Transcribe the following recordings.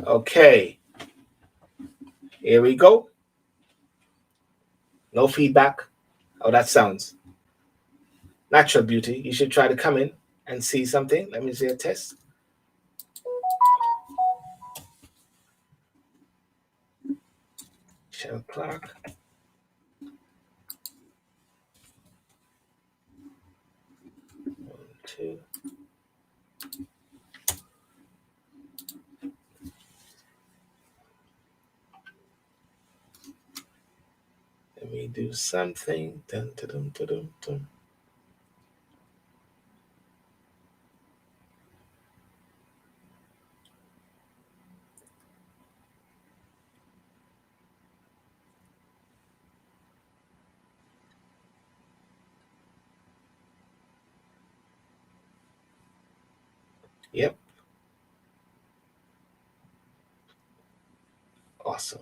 Okay, here we go. No feedback. Oh, that sounds natural beauty. You should try to come in and see something. Let me see a test. Shell Clark. One, two. Let me do something. Dun, dun, dun, dun, dun, dun. Yep. Awesome.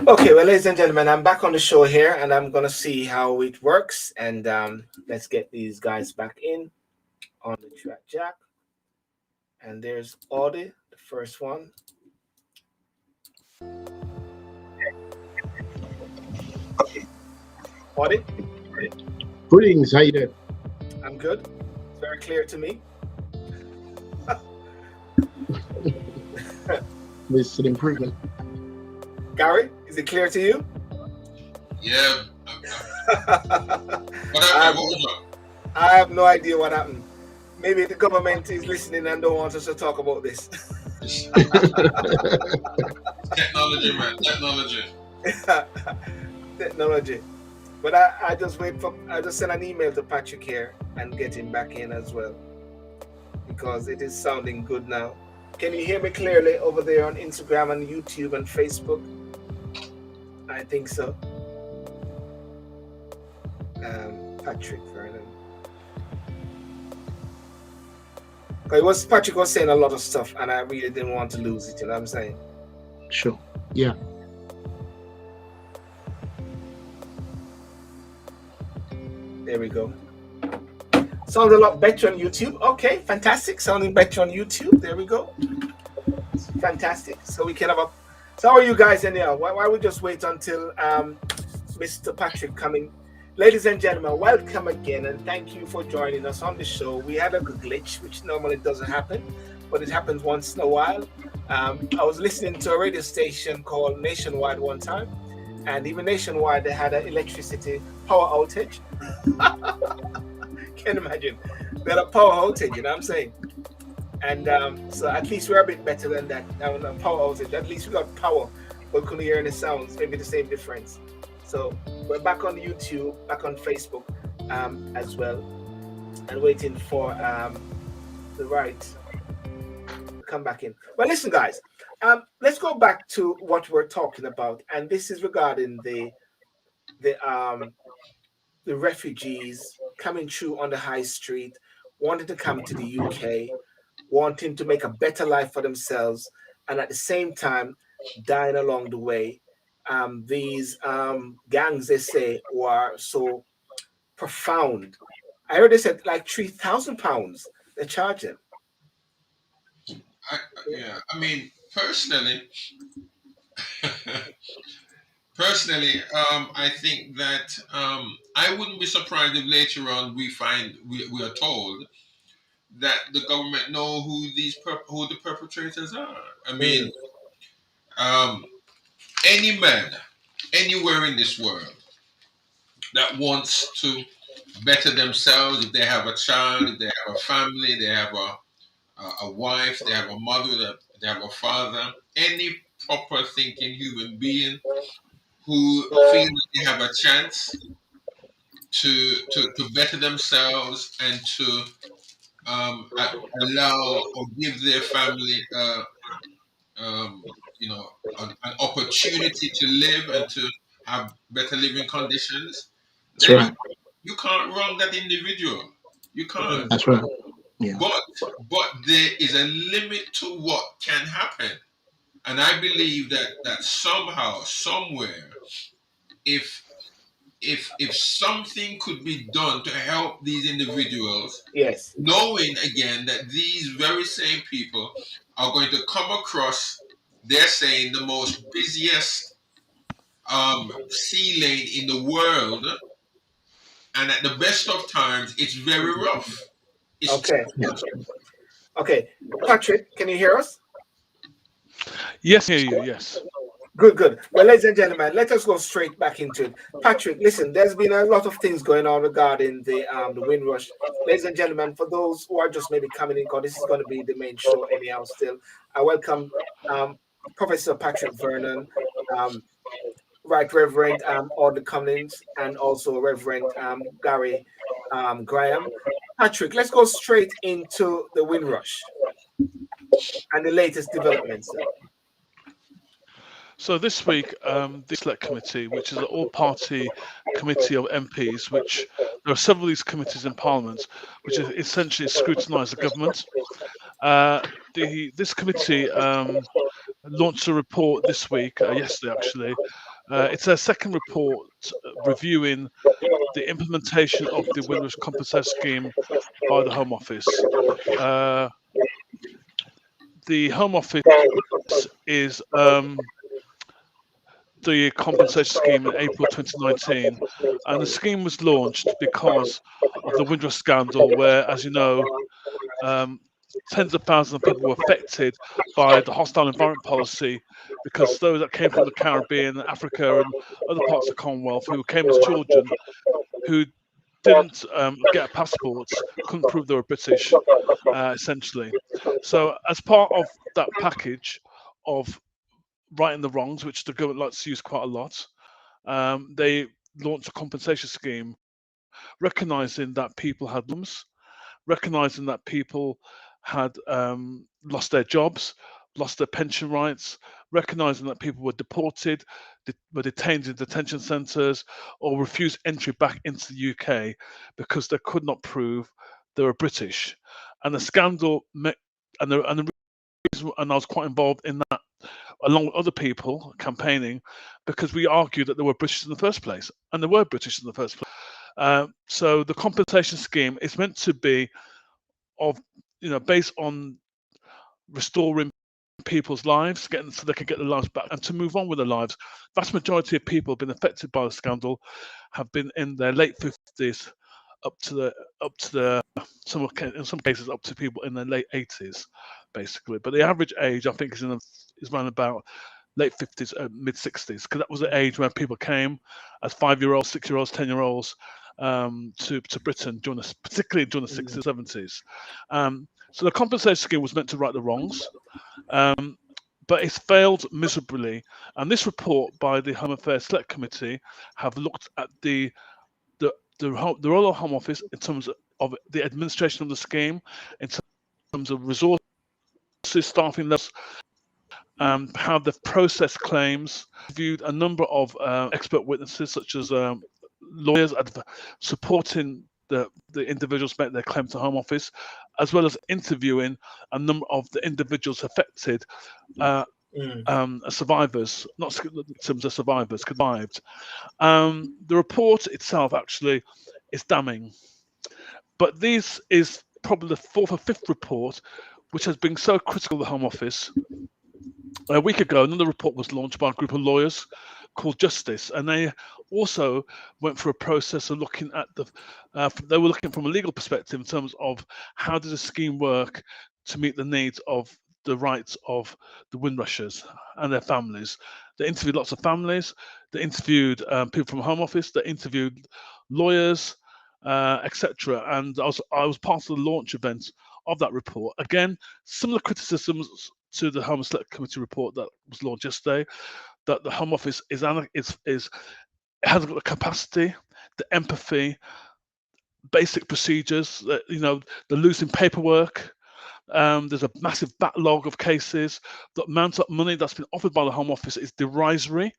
Okay, well, ladies and gentlemen, I'm back on the show here, and I'm gonna see how it works. And let's get these guys back in on the track jack. And there's Audie, the first one. Audie, Greetings, how you doing? I'm good. It's very clear to me. It's an improvement. Garry, is it clear to you? Yeah. What I happened? What was up? have no idea what happened. Maybe the government is listening and don't want us to talk about this. Technology, man. Technology. Technology. But I just I just send an email to Patrick here and get him back in as well. Because it is sounding good now. Can you hear me clearly over there on Instagram and YouTube and Facebook? I think so. Patrick Vernon. Patrick was saying a lot of stuff, and I really didn't want to lose it. You know what I'm saying? Sure. Yeah. There we go. Sounds a lot better on YouTube. Okay, fantastic. Sounding better on YouTube. There we go. Fantastic. So we can have a. So how are you guys anyhow? Why we just wait until Mr. Patrick coming? Ladies and gentlemen, welcome again, and thank you for joining us on the show. We had a glitch, which normally doesn't happen, but it happens once in a while. I was listening to a radio station called Nationwide one time, and even Nationwide, they had an electricity power outage. Can't imagine. They had a power outage, you know what I'm saying? And so at least we're a bit better than that. Now, a power outage, at least we got power, but couldn't hear any sounds, maybe the same difference. So we're back on YouTube, back on Facebook as well, and waiting for the right to come back in. Well, listen, guys, let's go back to what we're talking about, and this is regarding the refugees coming through on the high street, wanting to come to the UK, wanting to make a better life for themselves, and at the same time dying along the way. These gangs, they say, were so profound. I heard they said like £3,000 they charge them. Yeah. I mean, personally, I think that I wouldn't be surprised if later on we are told that the government know who the perpetrators are. I mean, Mm. um, any man anywhere in this world that wants to better themselves, if they have a child, if they have a family, they have a wife, they have a mother, they have a father, any proper thinking human being who feel that they have a chance to better themselves and to allow or give their family um, an opportunity to live and to have better living conditions, That's then right. you can't wrong that individual. You can't. Mm. That's right. Yeah. But there is a limit to what can happen. And I believe that somehow, somewhere, if if something could be done to help these individuals, Yes. knowing again that these very same people are going to come across, they're saying, the most busiest sea lane in the world, and at the best of times, it's very rough. It's Okay. Yeah. Okay. Patrick, can you hear us? Yes, I hear you. Yes. Good, good. Well, ladies and gentlemen, let us go straight back into it. Patrick, listen, there's been a lot of things going on regarding the Windrush. Ladies and gentlemen, for those who are just maybe coming in, because this is going to be the main show anyhow still, I welcome um, Professor Patrick Vernon, um, Right Reverend Audley Cummings, and also Reverend Garry Graham. Patrick, let's go straight into the Windrush and the latest developments. So this week, the Select Committee, which is an all-party committee of MPs, which there are several of these committees in Parliament, which is essentially scrutinise the government. This committee launched a report this week, yesterday actually. It's their second report reviewing the implementation of the Windrush Compensation Scheme by the Home Office. The Home Office is the compensation scheme in April 2019, and the scheme was launched because of the Windrush scandal, where, as you know, tens of thousands of people were affected by the hostile environment policy, because those that came from the Caribbean, Africa, and other parts of the Commonwealth who came as children who didn't get passports, couldn't prove they were British, essentially. So, as part of that package of righting the wrongs, which the government likes to use quite a lot, they launched a compensation scheme, recognizing that people had problems, recognizing that people had lost their jobs, lost their pension rights, recognizing that people were deported, were detained in detention centres, or refused entry back into the UK because they could not prove they were British. And the scandal, and the reason, and I was quite involved in that, along with other people campaigning, because we argued that they were British in the first place, and they were British in the first place. So the compensation scheme is meant to be based on restoring people's lives, getting so they can get their lives back and to move on with their lives. Vast majority of people have been affected by the scandal have been in their late 50s up to the in some cases up to people in their late 80s, basically. But the average age, I think, is around about late 50s, mid 60s, because that was the age when people came as 5-year-olds, 6-year-olds, 10-year-olds to Britain, particularly during the 60s, 70s. So the compensation scheme was meant to right the wrongs, but it's failed miserably. And this report by the Home Affairs Select Committee have looked at the Royal Home Office in terms of the administration of the scheme, in terms of resources, staffing levels, how they've processed claims, viewed a number of expert witnesses, such as lawyers supporting the individuals make their claim to Home Office, as well as interviewing a number of the individuals affected, survivors, not victims, of survivors, survived. The report itself actually is damning, but this is probably the fourth or fifth report which has been so critical of the Home Office. A week ago, another report was launched by a group of lawyers called Justice, and they also went through a process of looking at they were looking from a legal perspective in terms of how does the scheme work to meet the needs of the rights of the Windrushers and their families. They interviewed lots of families, they interviewed people from Home Office, they interviewed lawyers, etc. And I was part of the launch event of that report. Again, similar criticisms to the Home Select Committee report that was launched yesterday, that the Home Office hasn't got the capacity, the empathy, basic procedures. They're losing paperwork. There's a massive backlog of cases. The amount of money that's been offered by the Home Office is derisory.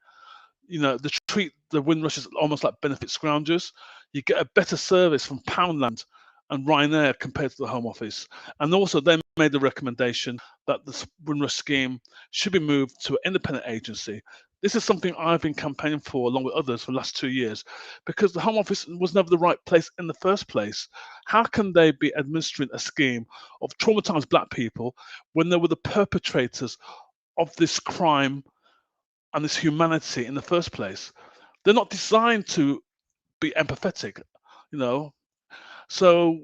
They treat the Windrushers almost like benefit scroungers. You get a better service from Poundland and Ryanair compared to the Home Office. And also they made the recommendation that the Windrush scheme should be moved to an independent agency This is something I've been campaigning for along with others for the last 2 years, because the Home Office was never the right place in the first place. How can they be administering a scheme of traumatized black people when they were the perpetrators of this crime and this humanity in the first place? They're not designed to be empathetic, you know. So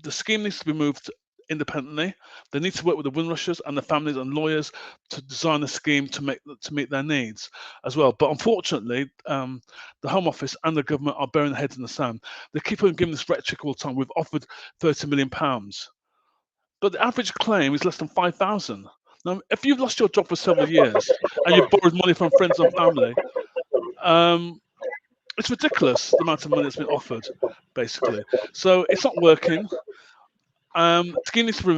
the scheme needs to be moved independently. They need to work with the Windrushers and the families and lawyers to design a scheme to meet their needs as well. But unfortunately, the Home Office and the government are burying their heads in the sand. They keep on giving this rhetoric all the time. We've offered £30 million, but the average claim is less than 5,000. Now, if you've lost your job for several years and you've borrowed money from friends and family, um, it's ridiculous the amount of money that's been offered, basically. So it's not working. The scheme needs to be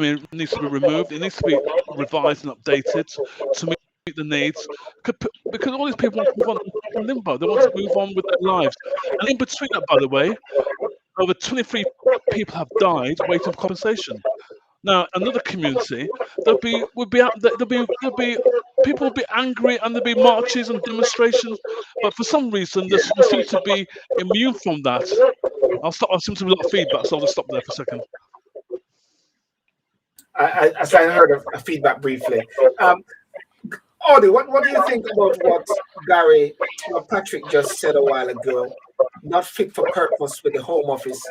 removed. It needs to be revised and updated to meet the needs. Because all these people want to move on in limbo. They want to move on with their lives. And in between that, by the way, over 23 people have died waiting for compensation. Now, another community, people will be angry and there'll be marches and demonstrations, but for some reason, we seem to be immune from that. I'll stop. I seem to be a lot of feedback, so I'll just stop there for a second. I heard a feedback briefly. Audie, what do you think about what Patrick just said a while ago? Not fit for purpose with the Home Office.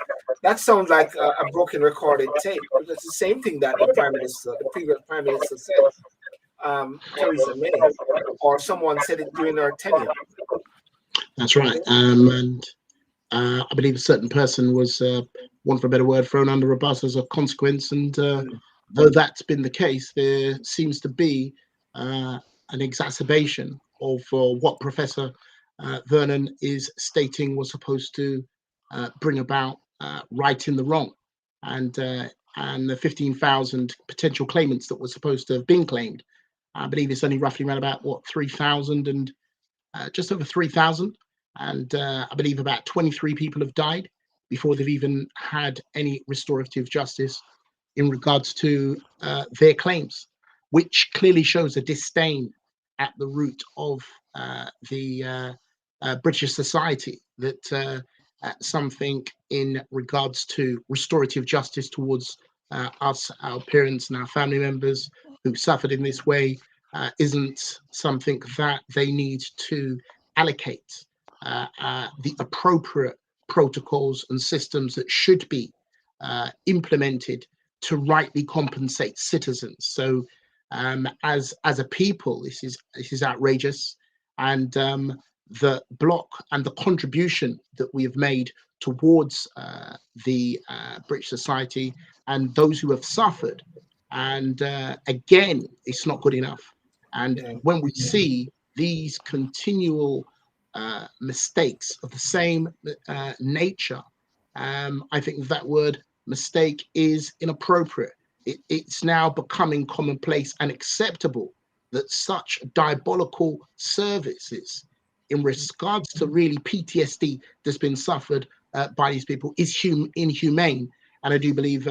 That sounds like a broken recorded tape. Because it's the same thing that the previous Prime Minister said, Theresa May, or someone said it during her tenure. That's right. And I believe a certain person was, one for a better word, thrown under a bus as a consequence. And though that's been the case, there seems to be an exacerbation of what Professor Vernon is stating was supposed to bring about righting the wrong, and the 15,000 potential claimants that were supposed to have been claimed. I believe it's only roughly around about 3,000 and just over 3,000, and I believe about 23 people have died before they've even had any restorative justice in regards to their claims, which clearly shows a disdain at the root of the British society, that something in regards to restorative justice towards us, our parents, and our family members who suffered in this way isn't something that they need to allocate the appropriate protocols and systems that should be implemented to rightly compensate citizens. So as a people, this is outrageous, and the block and the contribution that we have made towards the British society and those who have suffered, and again, it's not good enough. And when we see these continual mistakes of the same nature, I think that word mistake is inappropriate. It's now becoming commonplace and acceptable that such diabolical services in regards to really PTSD that's been suffered by these people is inhumane. And I do believe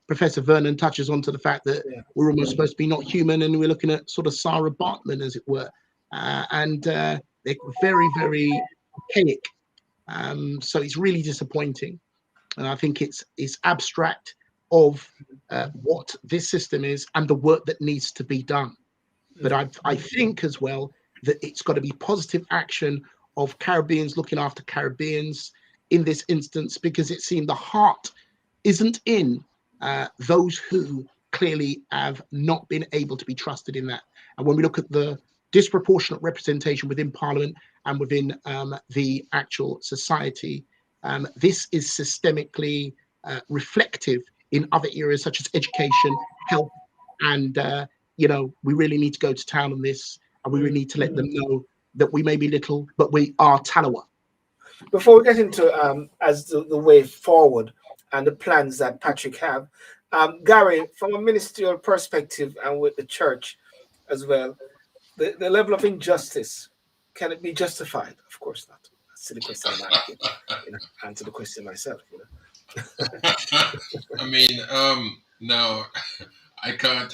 Professor Vernon touches on to the fact that we're almost supposed to be not human, and we're looking at sort of Sarah Bartman, as it were. And they're very, very archaic. So it's really disappointing. And I think it's abstract of what this system is and the work that needs to be done. But I think as well that it's got to be positive action of Caribbeans looking after Caribbeans in this instance, because it seemed the heart isn't in those who clearly have not been able to be trusted in that. And when we look at the disproportionate representation within Parliament and within the actual society, this is systemically reflective in other areas such as education, health, and we really need to go to town on this, and we really need to let them know that we may be little, but we are Talawa. Before we get into as the way forward and the plans that Patrick have, Garry, from a ministerial perspective and with the church as well, the level of injustice, can it be justified? Of course not. That's a silly question. I can answer the question myself. I mean, no, I can't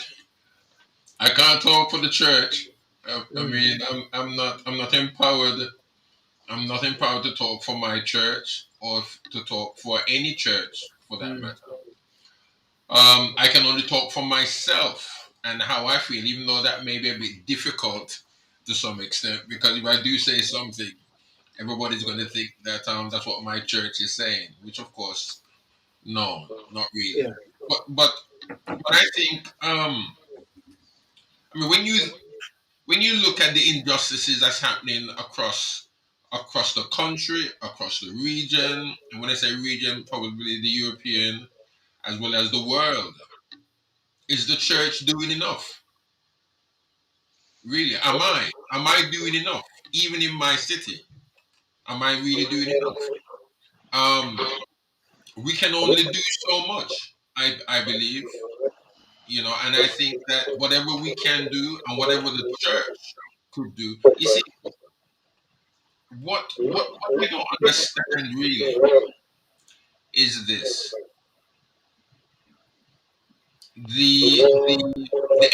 talk for the church, I mean, I'm not empowered. I'm not empowered to talk for my church or to talk for any church for that matter. I can only talk for myself and how I feel, even though that may be a bit difficult to some extent, because if I do say something, everybody's going to think that that's what my church is saying, which of course, no, not really. Yeah. But I think I mean when you look at the injustices that's happening across the country, across the region, and when I say region, probably the European as well as the world, is the church doing enough? Really, am I doing enough? Even in my city, am I really doing enough? Um, we can only do so much, I believe, and I think that whatever we can do and whatever the church could do, you see, what we don't understand really is this: the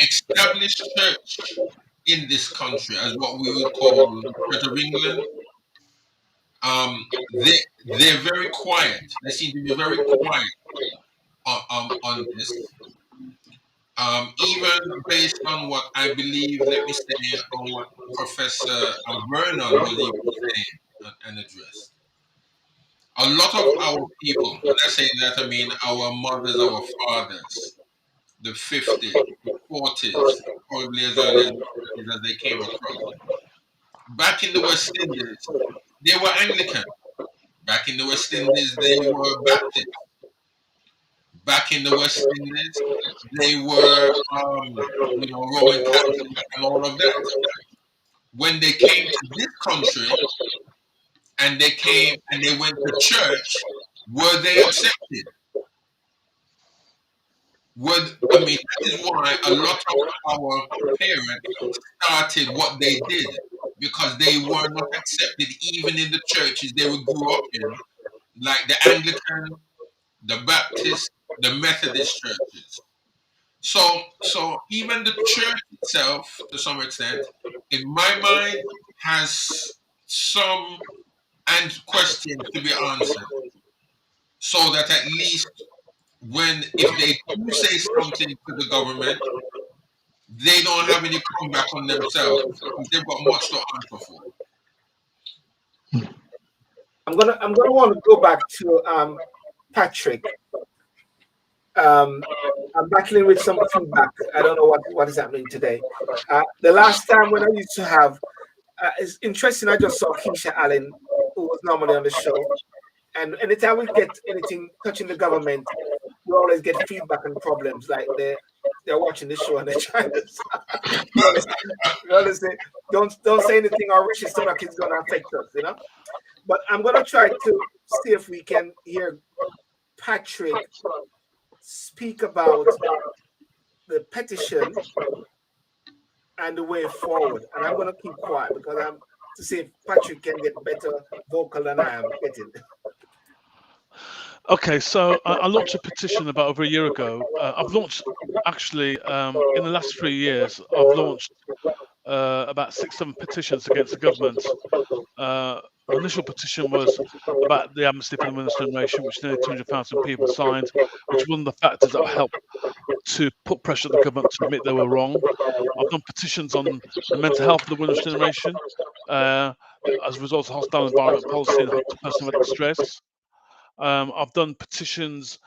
established church in this country, as what we would call the Church of England, um, they they're very quiet. They seem to be very quiet on this. Even based on what I believe, let me say, on what Professor Vernon was even saying and addressed. A lot of our people, when I say that, I mean our mothers, our fathers, the 50s, the 40s, probably as early as the 50s as they came across. Back in the West Indies, they were Anglican. Back in the West Indies, they were Baptist. Back in the West Indies, they were, Roman Catholic and all of that. When they came to this country and they came and they went to church, were they accepted? I mean, that is why a lot of our parents started what they did, because they were not accepted even in the churches they would grew up in, like the Anglican, the Baptist, the Methodist churches. So even the church itself, to some extent, in my mind, has some and questions to be answered, so that at least if they do say something to the government, they don't have any comeback on themselves, because they've got much to answer for. I'm gonna want to go back to Patrick. I'm battling with some feedback. I don't know what is happening today. The last time when I used to have, it's interesting. I just saw Keisha Allen, who was normally on the show, and anytime we get anything touching the government, we always get feedback and problems. Like they're watching the show and they're trying to. You understand? Don't say anything or Rishi Sunak is going to affect us, But I'm going to try to see if we can hear Patrick speak about the petition and the way forward. And I'm going to keep quiet because I'm to see if Patrick can get better vocal than I am getting. Okay, so I launched a petition about over a year ago. I've launched, actually, in the last 3 years, I've launched about 6-7 petitions against the government. The initial petition was about the amnesty for the women's generation, which nearly 200,000 people signed, which was one of the factors that helped to put pressure on the government to admit they were wrong. I've done petitions on the mental health of the women's generation as a result of hostile environment policy and personal distress. I've done petitions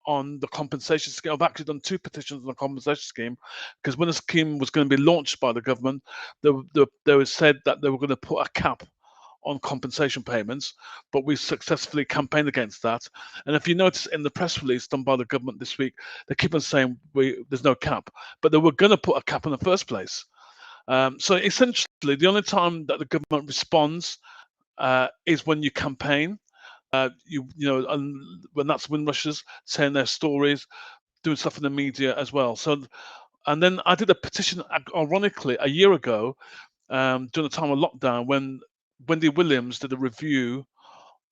on the compensation scheme. I've actually done 2 petitions on the compensation scheme, because when the scheme was going to be launched by the government, they was said that they were going to put a cap on compensation payments, but we successfully campaigned against that. And if you notice in the press release done by the government this week, they keep on saying there's no cap, but they were going to put a cap in the first place. So essentially, the only time that the government responds is when you campaign. When that's Windrushers saying their stories, doing stuff in the media as well. So, and then I did a petition, ironically, a year ago, during the time of lockdown, when Wendy Williams did a review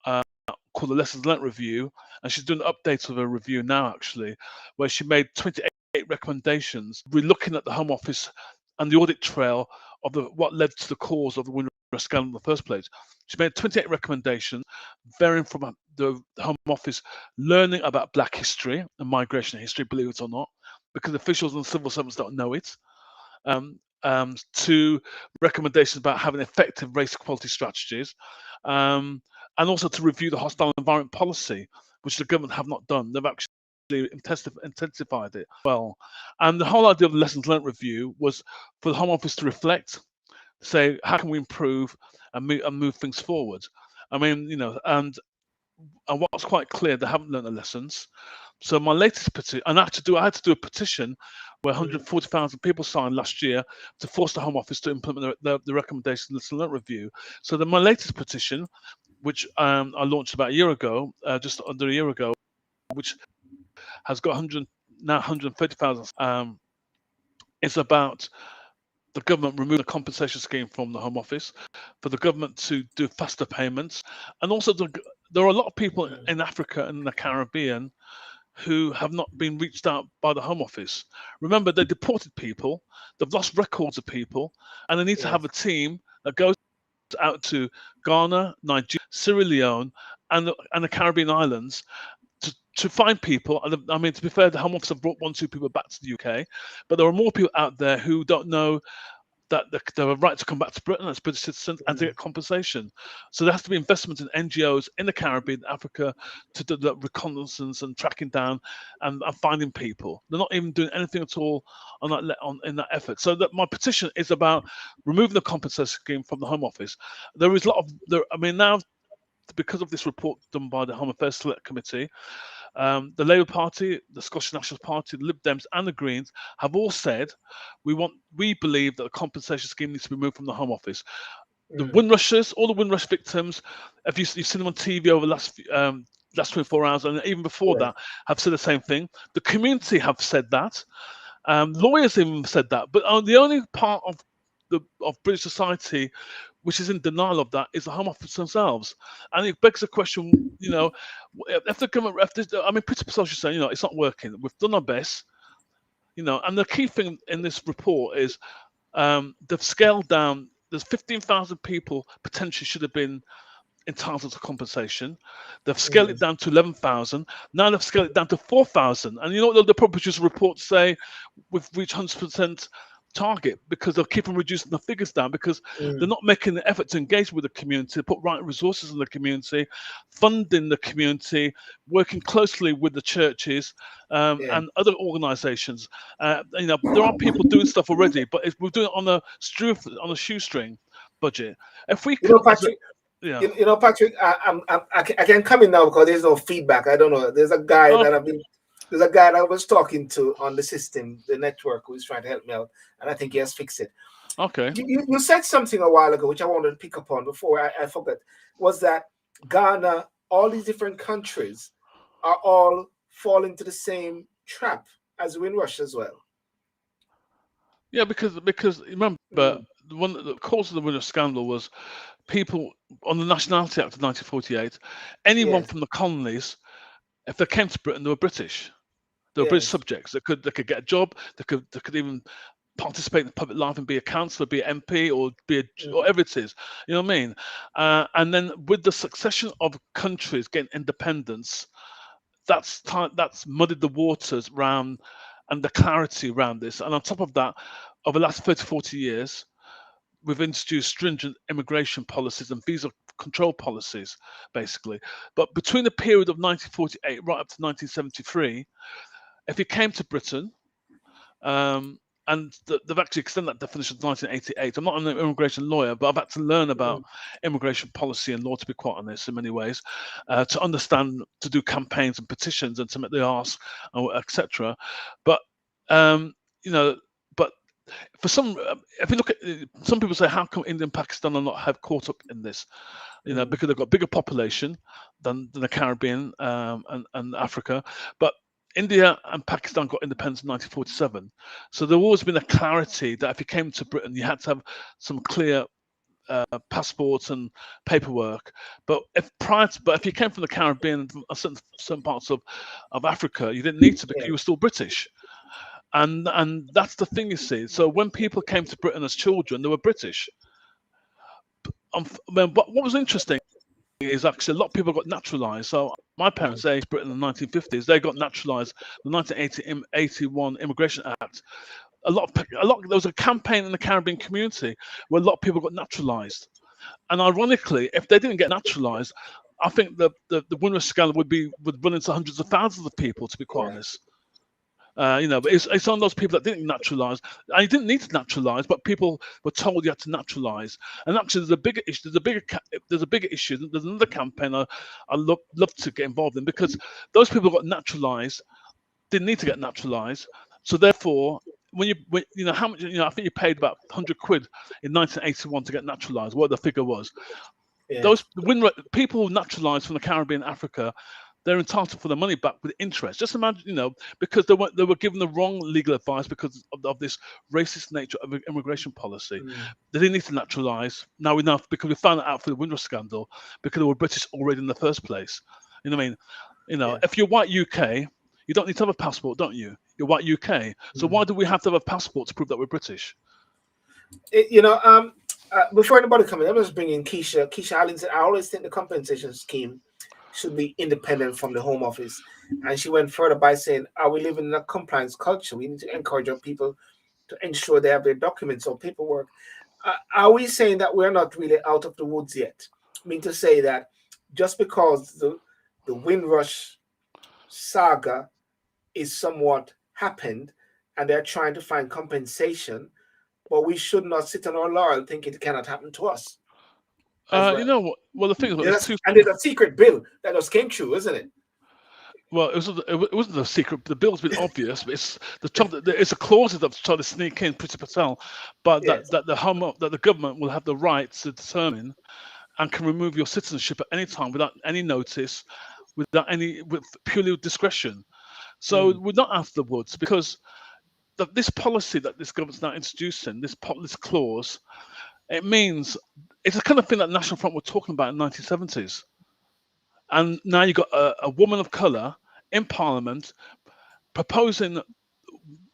called the Lessons Learnt Review, and she's doing updates of her review now, actually, where she made 28 recommendations. We're looking at the Home Office and the audit trail what led to the cause of the Windrush scandal in the first place. She made 28 recommendations, varying from the Home Office learning about Black history and migration history, believe it or not, because officials and civil servants don't know it, to recommendations about having effective race equality strategies, and also to review the hostile environment policy, which the government have not done. They've actually intensified it well. And the whole idea of the lessons learned review was for the Home Office to reflect, say, how can we improve and move things forward? I mean, and what's quite clear, they haven't learned the lessons. So my latest petition, and I had to do a petition where 140,000 people signed last year to force the Home Office to implement the recommendations of the lesson learned review. So then my latest petition, which I launched about a year ago, just under a year ago, which has got 130,000, is about the government removing the compensation scheme from the Home Office, for the government to do faster payments, and also there are a lot of people in Africa and the Caribbean who have not been reached out by the Home Office. Remember, they deported people, they've lost records of people, and they need to have a team that goes out to Ghana, Nigeria, Sierra Leone, and the Caribbean islands to find people. And I mean, to be fair, the Home Office have brought 1-2 people back to the UK, but there are more people out there who don't know that they have a right to come back to Britain as British citizens and to get compensation. So there has to be investment in NGOs in the Caribbean, Africa, to do the reconnaissance and tracking down and finding people. They're not even doing anything at all in that effort. So that my petition is about removing the compensation scheme from the Home Office. There is a lot of now, because of this report done by the Home Affairs Select Committee, the Labour Party, the Scottish National Party, the Lib Dems, and the Greens have all said we believe that the compensation scheme needs to be removed from the Home Office. The Windrushers, all the Windrush victims, if you've seen them on TV over the last 24 hours, and even before that, have said the same thing. The community have said that. Lawyers even said that. But the only part of British society which is in denial of that is the Home Office themselves. And it begs the question, if the government, Peter Pascal is saying, it's not working. We've done our best, and the key thing in this report is they've scaled down. There's 15,000 people potentially should have been entitled to compensation. They've scaled it down to 11,000. Now they've scaled it down to 4,000. And the probably produce a report to say we've reached 100% target because they're keeping reducing the figures down because they're not making the effort to engage with the community, put right resources in the community, funding the community, working closely with the churches and other organizations. There are people doing stuff already, but we're doing it on a shoestring budget. If we can, Patrick, Patrick, I can come in now because there's no feedback. I don't know. There's a guy that I was talking to on the system, the network, who's trying to help me out, and I think he has fixed it. Okay. You said something a while ago, which I wanted to pick up on before I forgot, was that Ghana, all these different countries are all falling to the same trap as Windrush as well. Yeah, because remember, the cause of the Windrush scandal was people on the Nationality Act of 1948. Anyone from the colonies, if they came to Britain, they were British. They were British subjects. They could get a job. They could even participate in public life and be a councillor, be an MP, or be whatever it is. You know what I mean? And then with the succession of countries getting independence, that's muddied the waters around and the clarity around this. And on top of that, over the last 30, 40 years, we've introduced stringent immigration policies and visa control policies, basically. But between the period of 1948 right up to 1973, if you came to Britain, and they've actually extended that definition to 1988. I'm not an immigration lawyer, but I've had to learn about immigration policy and law, to be quite honest, in many ways, to understand, to do campaigns and petitions and to make the ask, etc. But but for some, if you look at some people say, how come India and Pakistan are not have caught up in this? Because they've got bigger population than the Caribbean and Africa, but India and Pakistan got independence in 1947. So there's always been a clarity that if you came to Britain, you had to have some clear passports and paperwork. But if you came from the Caribbean and certain parts of Africa, you didn't need to because you were still British. And that's the thing, you see. So when people came to Britain as children, they were British. But what was interesting is actually a lot of people got naturalized. So my parents, they Britain in the 1950s, they got naturalized. The 1981 Immigration Act. There was a campaign in the Caribbean community where a lot of people got naturalized. And ironically, if they didn't get naturalized, I think the Windrush scandal would run into hundreds of thousands of people, to be quite honest. But it's on those people that didn't naturalize, and you didn't need to naturalize, but people were told you had to naturalize. And actually, there's a bigger issue. There's a bigger issue. There's another campaign I love to get involved in, because those people got naturalized, didn't need to get naturalized. So therefore, how much, I think you paid about 100 quid in 1981 to get naturalized, what the figure was. Yeah. People who naturalized from the Caribbean, Africa, they're entitled for the money back with interest. Just imagine, because they were given the wrong legal advice because of this racist nature of immigration policy. They didn't need to naturalize. Now we know, because we found it out through the Windrush scandal, because they were British already in the first place. You know what I mean? If you're white UK, you don't need to have a passport, don't you? You're white UK. So why do we have to have a passport to prove that we're British? Before anybody comes in, I'm just bringing Keisha. Keisha Allen said, I always think the compensation scheme should be independent from the Home Office. And she went further by saying, are we living in a compliance culture? We need to encourage our people to ensure they have their documents or paperwork. Are we saying that we're not really out of the woods yet? I mean, to say that just because the Windrush saga is somewhat happened and they're trying to find compensation, but we should not sit on our laurel thinking it cannot happen to us. Well. You know what? Well, the thing is, and there's a secret bill that just came through, isn't it? Well, it wasn't a secret. The bill's been obvious, but it's a clause that's trying to sneak in Priti Patel, but that the government will have the right to determine and can remove your citizenship at any time without any notice, with purely discretion. So we're not out of the woods, because this policy that this government's now introducing, this clause, it means it's the kind of thing that National Front were talking about in the 1970s. And now you've got a woman of colour in Parliament proposing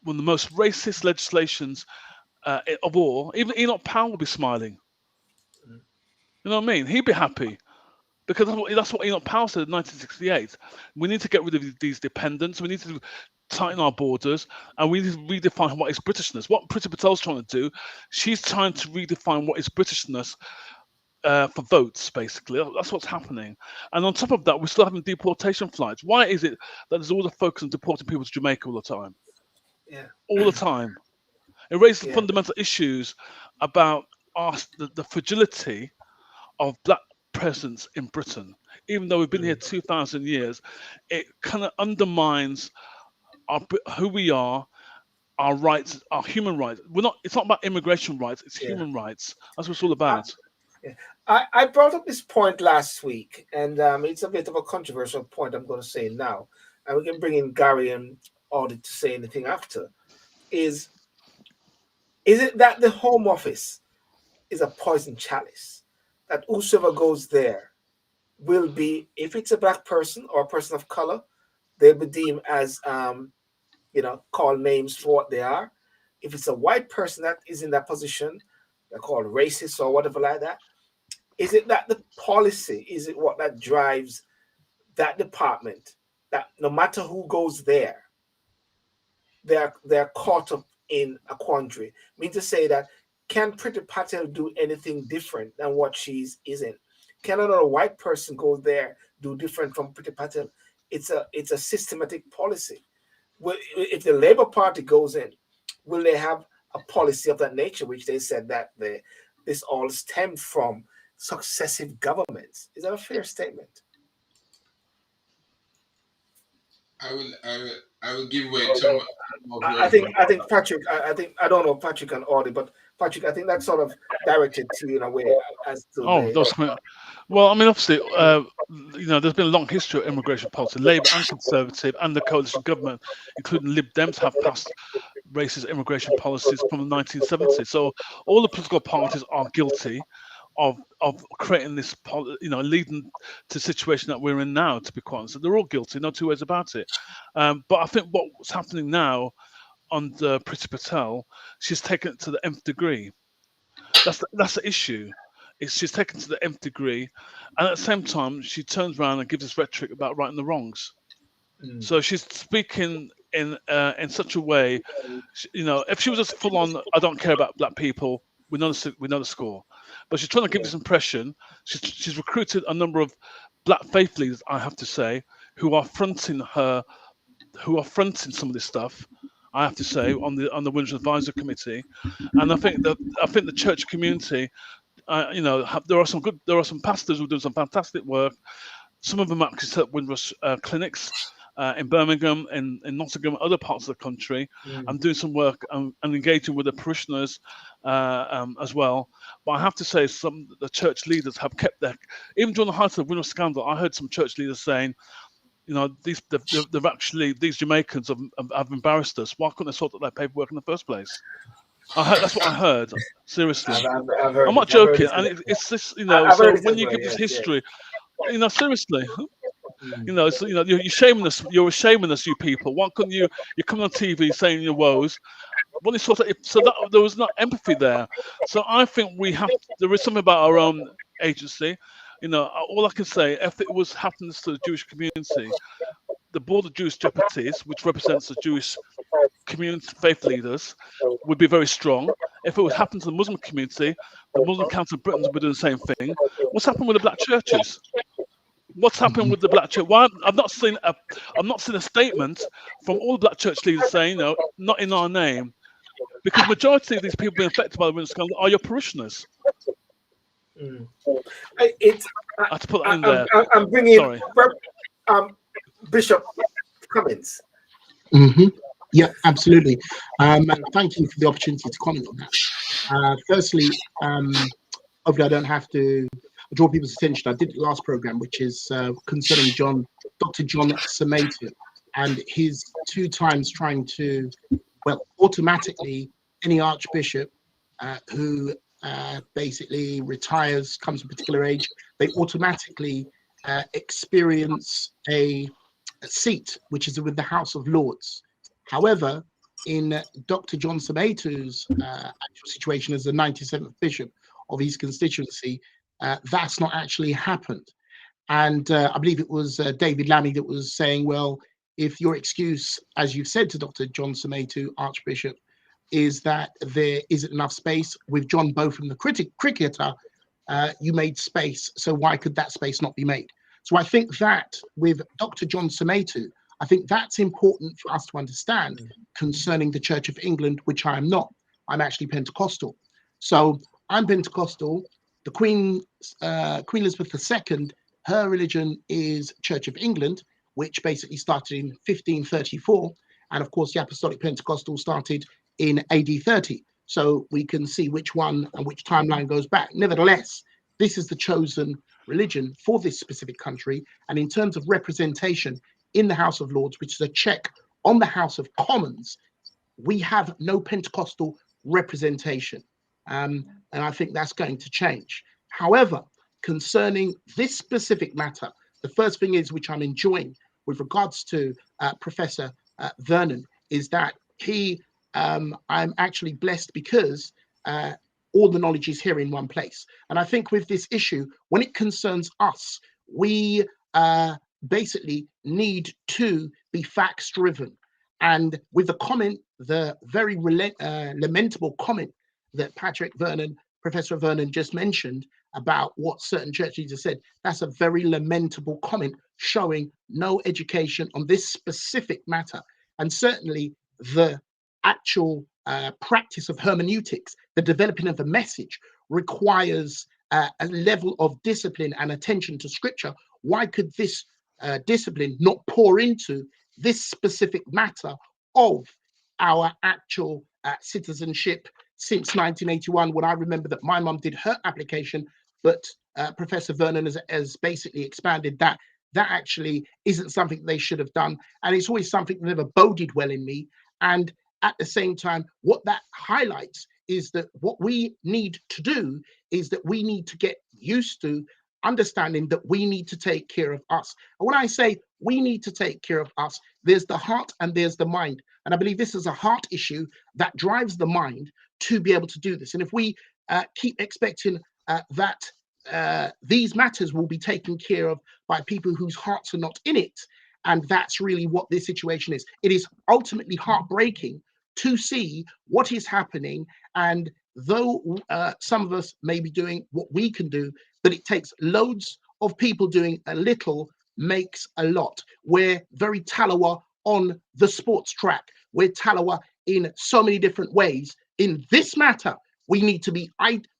one of the most racist legislations of all. Even Enoch Powell will be smiling. You know what I mean? He'd be happy. Because that's what Enoch Powell said in 1968. We need to get rid of these dependents. We need to tighten our borders, and we need to redefine what is Britishness. What Priti Patel's trying to do, she's trying to redefine what is Britishness for votes, basically. That's what's happening. And on top of that, we're still having deportation flights. Why is it that there's all the focus on deporting people to Jamaica all the time? Yeah. All the time. It raises fundamental issues about the fragility of black presence in Britain. Even though we've been here 2,000 years, it kind of undermines who we are, our rights, our human rights. It's not about immigration rights, it's human rights. That's what it's all about. I brought up this point last week, and it's a bit of a controversial point I'm going to say now. And we can bring in Garry and Audit to say anything after. Is it that the Home Office is a poison chalice? That whosoever goes there will be, if it's a black person or a person of color, they'll be deemed as, called names for what they are. If it's a white person that is in that position, they're called racist or whatever like that. Is it that the policy, is it what that drives that department, that no matter who goes there, they're caught up in a quandary? I mean to say that, can Priti Patel do anything different than what she isn't? Can another white person go there do different from Priti Patel? It's a systematic policy. If the Labour Party goes in, will they have a policy of that nature, which they said that this all stemmed from successive governments? Is that a fair statement? I will give way to. I think Patrick. I don't know Patrick and Audie, but Patrick, I think that's sort of directed to you in a way as to. Well, I mean, obviously, there's been a long history of immigration policy. Labour and Conservative and the coalition government, including Lib Dems, have passed racist immigration policies from the 1970s. So all the political parties are guilty of creating this, leading to the situation that we're in now, to be quite honest. So they're all guilty, no two ways about it. But I think what's happening now under Priti Patel, she's taken it to the nth degree. That's the issue. She's taken it to the nth degree, and at the same time, she turns around and gives us rhetoric about righting the wrongs. So she's speaking in such a way, if she was just full on, I don't care about black people, we know the score. But she's trying to give this impression. She's recruited a number of black faith leaders, I have to say, who are fronting some of this stuff. I have to say on the Windrush Advisory Committee, and I think the church community, there are some pastors who are doing some fantastic work. Some of them actually set up Windrush clinics in Birmingham, in Nottingham, other parts of the country, and doing some work and engaging with the parishioners as well. But I have to say, the church leaders have kept their, even during the height of the Windrush scandal, I heard some church leaders saying, these Jamaicans have embarrassed us. Why couldn't they sort out their paperwork in the first place? That's what I heard. Seriously, I've heard I'm not joking. And it's this, so when you give this history, seriously. So you're shaming us. You're shaming us, you people. Why couldn't you? You come on TV saying your woes. When it's sort of, so that there was not empathy there. So I think there is something about our own agency. All I can say, if it was happening to the Jewish community, the Board of Jewish Deputies, which represents the Jewish community faith leaders, would be very strong. If it would happen to the Muslim community, the Muslim Council of Britain would be doing the same thing. What's happened with the black churches? What's happened with the black church? Why I've not seen a statement from all the black church leaders saying, not in our name, because majority of these people being affected by the Windrush scandal are your parishioners. I have to put that in there. I'm bringing Bishop Cummings. Yeah, absolutely. And thank you for the opportunity to comment on that. Firstly, hopefully I don't have to draw people's attention. I did the last program, which is concerning Dr. John Samatu, and his 2 times trying to, automatically any archbishop who basically retires, comes to a particular age, they automatically experience a seat, which is with the House of Lords. However, in Dr. John Samatu's actual situation as the 97th bishop of his constituency, that's not actually happened. And I believe it was David Lammy that was saying, well, if your excuse, as you've said to Dr. John Samatu, Archbishop, is that there isn't enough space with John Botham, the cricketer, you made space, so why could that space not be made? So I think that with Dr. John Samatu, I think that's important for us to understand concerning the Church of England, which I am not. I'm actually Pentecostal. So I'm Pentecostal. The Queen Elizabeth II, her religion is Church of England, which basically started in 1534. And of course, the Apostolic Pentecostal started in AD 30. So we can see which one and which timeline goes back. Nevertheless, this is the chosen religion for this specific country. And in terms of representation in the House of Lords, which is a check on the House of Commons, we have no Pentecostal representation. And I think that's going to change. However, concerning this specific matter, the first thing is, which I'm enjoying with regards to Professor Vernon, is that I'm actually blessed because all the knowledge is here in one place. And I think with this issue, when it concerns us, we basically need to be facts driven. And with the comment, the very lamentable comment that Professor Vernon just mentioned about what certain church leaders said, that's a very lamentable comment showing no education on this specific matter. And certainly the actual practice of hermeneutics, the developing of a message, requires a level of discipline and attention to scripture. Why could this discipline not pour into this specific matter of our actual citizenship since 1981, when I remember that my mum did her application, but Professor Vernon has basically expanded that actually isn't something they should have done. And it's always something that never boded well in me. And at the same time, what that highlights is that what we need to do is that we need to get used to understanding that we need to take care of us. And when I say we need to take care of us, there's the heart and there's the mind. And And I believe this is a heart issue that drives the mind to be able to do this. And if we keep expecting that these matters will be taken care of by people whose hearts are not in it, and that's really what this situation is. It is ultimately heartbreaking to see what is happening. And though some of us may be doing what we can do, but it takes loads of people doing a little makes a lot. We're very Talawa on the sports track. We're Talawa in so many different ways. In this matter, we need to be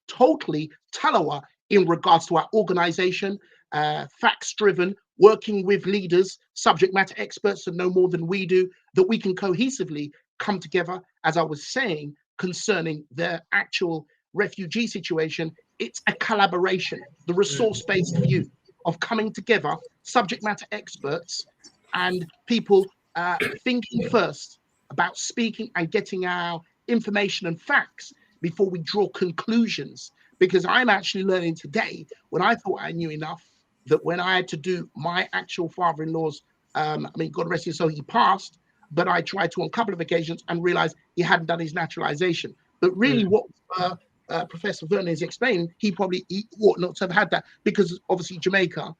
totally Talawa in regards to our organization, facts driven, working with leaders, subject matter experts that know more than we do, that we can cohesively come together. As I was saying, concerning the actual refugee situation, it's a collaboration, the resource-based view of coming together, subject matter experts and people thinking first about speaking and getting our information and facts before we draw conclusions. Because I'm actually learning today, when I thought I knew enough, that when I had to do my actual father-in-law's, God rest his soul, he passed, but I tried to on a couple of occasions and realized he hadn't done his naturalization. But really what Professor Vernon is explaining, he ought not to have had that, because obviously Jamaica,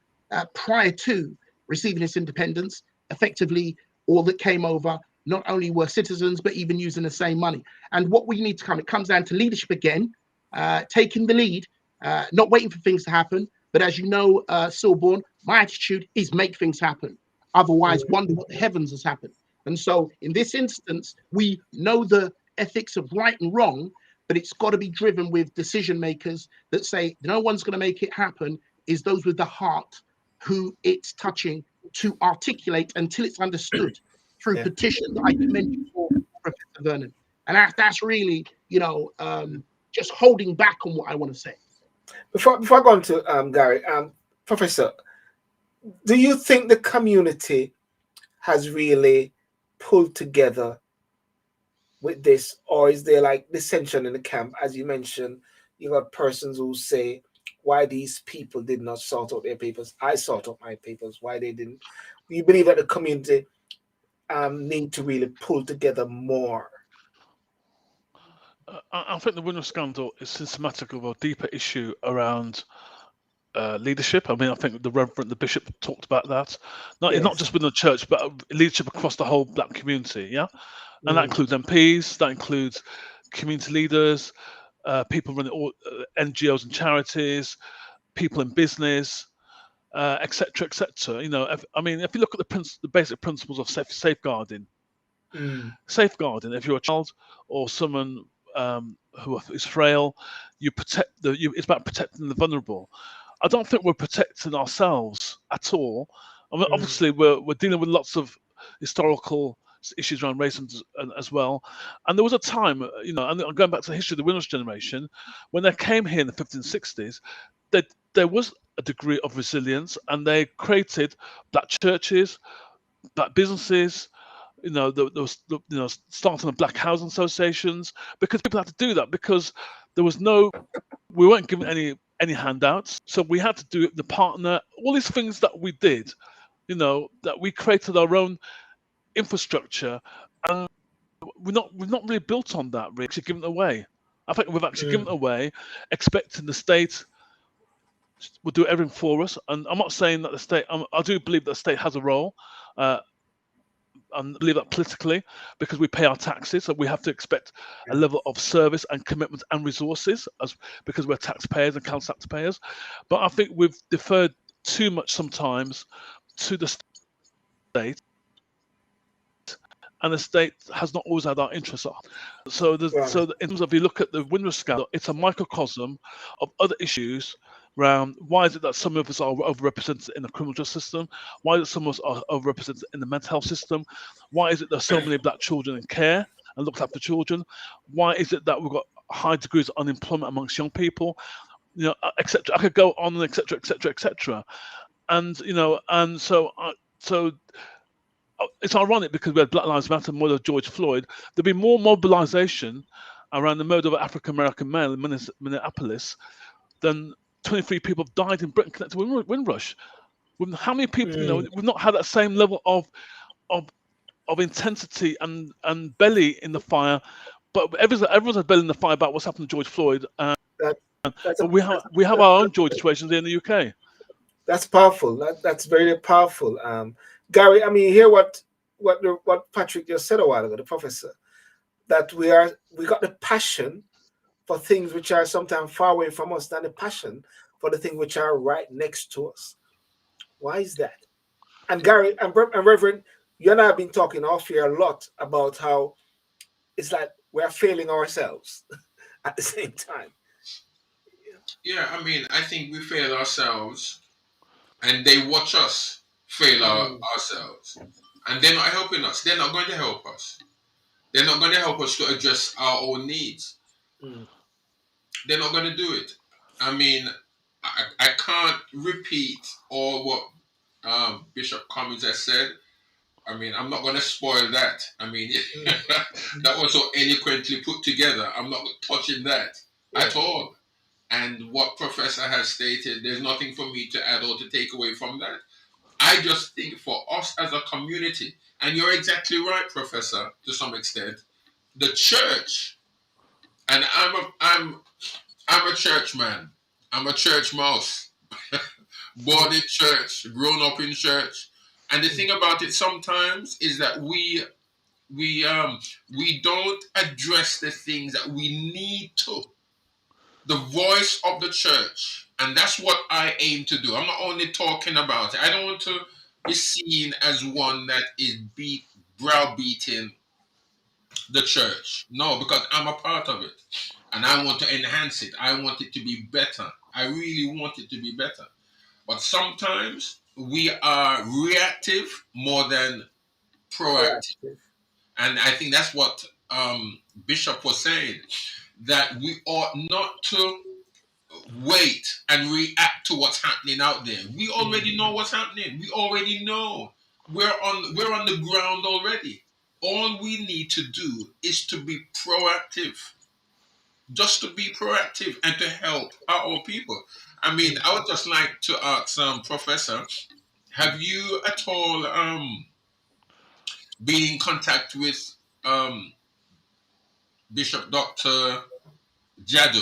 prior to receiving its independence, effectively all that came over not only were citizens, but even using the same money. And what we need to it comes down to leadership again, taking the lead, not waiting for things to happen. But as you know, Silborn, my attitude is make things happen. Otherwise, wonder what the heavens has happened. And so in this instance, we know the ethics of right and wrong, but it's got to be driven with decision makers that say no one's going to make it happen, is those with the heart who it's touching to articulate until it's understood through petition that I commend you for, Professor Vernon. And that's really, just holding back on what I want to say. Before I go on to Garry, Professor, do you think the community has really pulled together with this, or is there like dissension in the camp? As you mentioned, you got persons who say, why these people did not sort out their papers? I sort out my papers. Why they didn't? Do you believe that the community need to really pull together more? I think the Windrush scandal is symptomatic of a deeper issue around leadership. I mean, I think the bishop talked about that. Not just within the church, but leadership across the whole black community. Yeah, and that includes MPs, that includes community leaders, people running all NGOs and charities, people in business, etc., etc. If you look at the basic principles of safeguarding. Safeguarding. If you're a child or someone who is frail, it's about protecting the vulnerable. I don't think we're protecting ourselves at all. I mean, obviously, we're dealing with lots of historical issues around racism as well. And there was a time, and I'm going back to the history of the Windrush generation, when they came here in the 1560s, there was a degree of resilience, and they created black churches, black businesses. Starting of black housing associations, because people had to do that because we weren't given any handouts, so we had to do it. The partner, all these things that we did, that we created our own infrastructure, and we've not really built on that. We've actually given it away. I think we've actually given it away, expecting the state will do everything for us. And I'm not saying that the state. I do believe that the state has a role. And believe that politically, because we pay our taxes, so we have to expect a level of service and commitment and resources, because we're taxpayers and council taxpayers. But I think we've deferred too much sometimes to the state, and the state has not always had our interests on. So in terms of, you look at the Windrush scandal, it's a microcosm of other issues around why is it that some of us are overrepresented in the criminal justice system? Why is it some of us are overrepresented in the mental health system? Why is it there's so many black children in care and looked after children? Why is it that we've got high degrees of unemployment amongst young people? Etc. I could go on and etc. etc. etc. And so it's ironic, because we had Black Lives Matter, murder of George Floyd. There'd be more mobilization around the murder of an African American male in Minneapolis than 23 people have died in Britain connected to Windrush. How many people? We've not had that same level of of intensity and belly in the fire, but everyone's had belly in the fire about what's happened to George Floyd. That that's a, But we have our own George situations here in the UK. that's powerful. That's very powerful. Gary, I mean, you hear what Patrick just said a while ago, the professor, that we got the passion for things which are sometimes far away from us than the passion for the things which are right next to us. Why is that? And Gary and Reverend, you and I have been talking off here a lot about how it's like we're failing ourselves at the same time. Yeah, I mean, I think we fail ourselves, and they watch us fail Mm, ourselves, and they're not helping us. They're not going to help us. They're not going to help us to address our own needs. mm, They're not going to do it. I mean, I can't repeat all what Bishop Cummings has said. I mean, I'm not going to spoil that. I mean, mm, that was so eloquently put together. I'm not touching that yeah. at all. And what Professor has stated, there's nothing for me to add or to take away from that. I just think for us as a community, and you're exactly right, Professor, to some extent, the church, and I'm a church man. I'm a church mouse. Born in church, grown up in church. And the thing about it sometimes is that we don't address the things that we need to. The voice of the church. And that's what I aim to do. I'm not only talking about it. I don't want to be seen as one that is browbeating the church. No, because I'm a part of it. And I want to enhance it. I want it to be better. I really want it to be better. But sometimes we are reactive more than proactive. Proactive. And I think that's what Bishop was saying, that we ought not to wait and react to what's happening out there. We already know what's happening. We already know. We're on the ground already. All we need to do is to be proactive. Just to be proactive and to help our own people. I mean, I would just like to ask Professor, have you at all been in contact with um, Bishop Dr. Jaddo,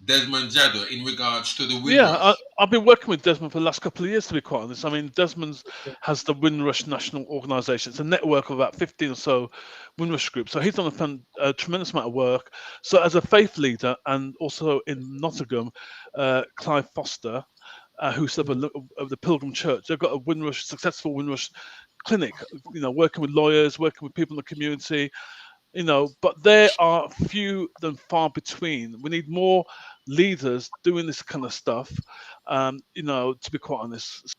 Desmond Jaddo, in regards to the Yeah, Windrush? I've been working with Desmond for the last couple of years, to be quite honest. I mean, Desmond has the Windrush National Organisation. It's a network of about 15 or so Windrush groups. So he's done a tremendous amount of work. So as a faith leader, and also in Nottingham, Clive Foster, who's of the Pilgrim Church, they've got a successful Windrush clinic, working with lawyers, working with people in the community, but there are few than far between. We need more leaders doing this kind of stuff, to be quite honest.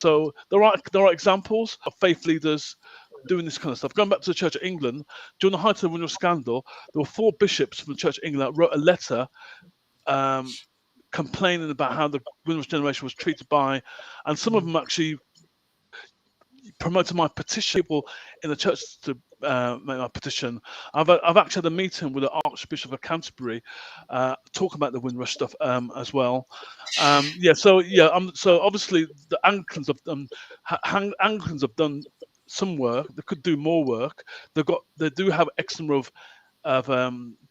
So there are examples of faith leaders doing this kind of stuff. Going back to the Church of England, during the height of the Windrush scandal, there were 4 bishops from the Church of England that wrote a letter complaining about how the Windrush generation was treated by, and some of them actually promoted my petition, people in the church to make my petition. I've actually had a meeting with the Archbishop of Canterbury, talking about the Windrush stuff as well. So obviously the Anglicans have done some work. They could do more work. They do have X number of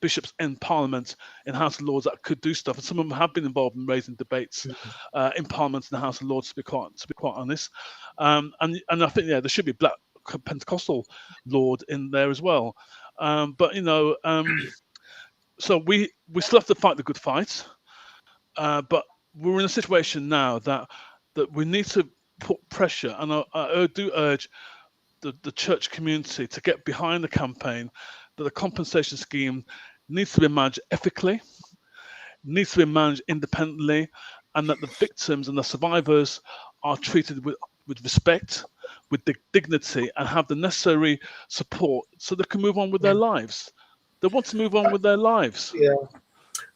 bishops in Parliament, in House of Lords, that could do stuff, and some of them have been involved in raising debates in Parliament and the House of Lords. To be quite honest, and I think there should be Black Pentecostal Lord in there as well. So we still have to fight the good fight, but we're in a situation now that we need to put pressure, and I do urge the church community to get behind the campaign that the compensation scheme needs to be managed ethically, needs to be managed independently, and that the victims and the survivors are treated with respect, with dignity, and have the necessary support so they can move on with their lives. They want to move on with their lives. Yeah.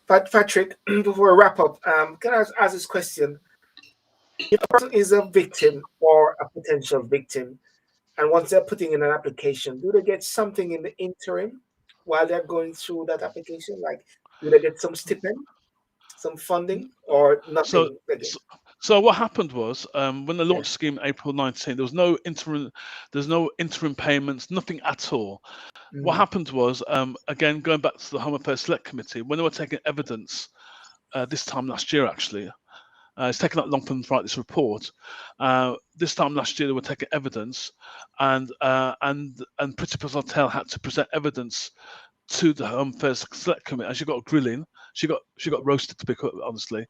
Patrick, before we wrap up, can I ask this question? If a person is a victim or a potential victim, and once they're putting in an application, do they get something in the interim while they're going through that application? Like, do they get some stipend, some funding, or So, nothing again? So what happened was when they launched the scheme April 19, there was no interim payments, nothing at all. What happened was, again, going back to the Home Affairs Select Committee, when they were taking evidence this time last year, actually, it's taken that long for them to write this report. This time last year, they were taking evidence, and Principal Hotel had to present evidence to the Home Affairs Select Committee, and she got a grilling. She got roasted, to be quite honestly.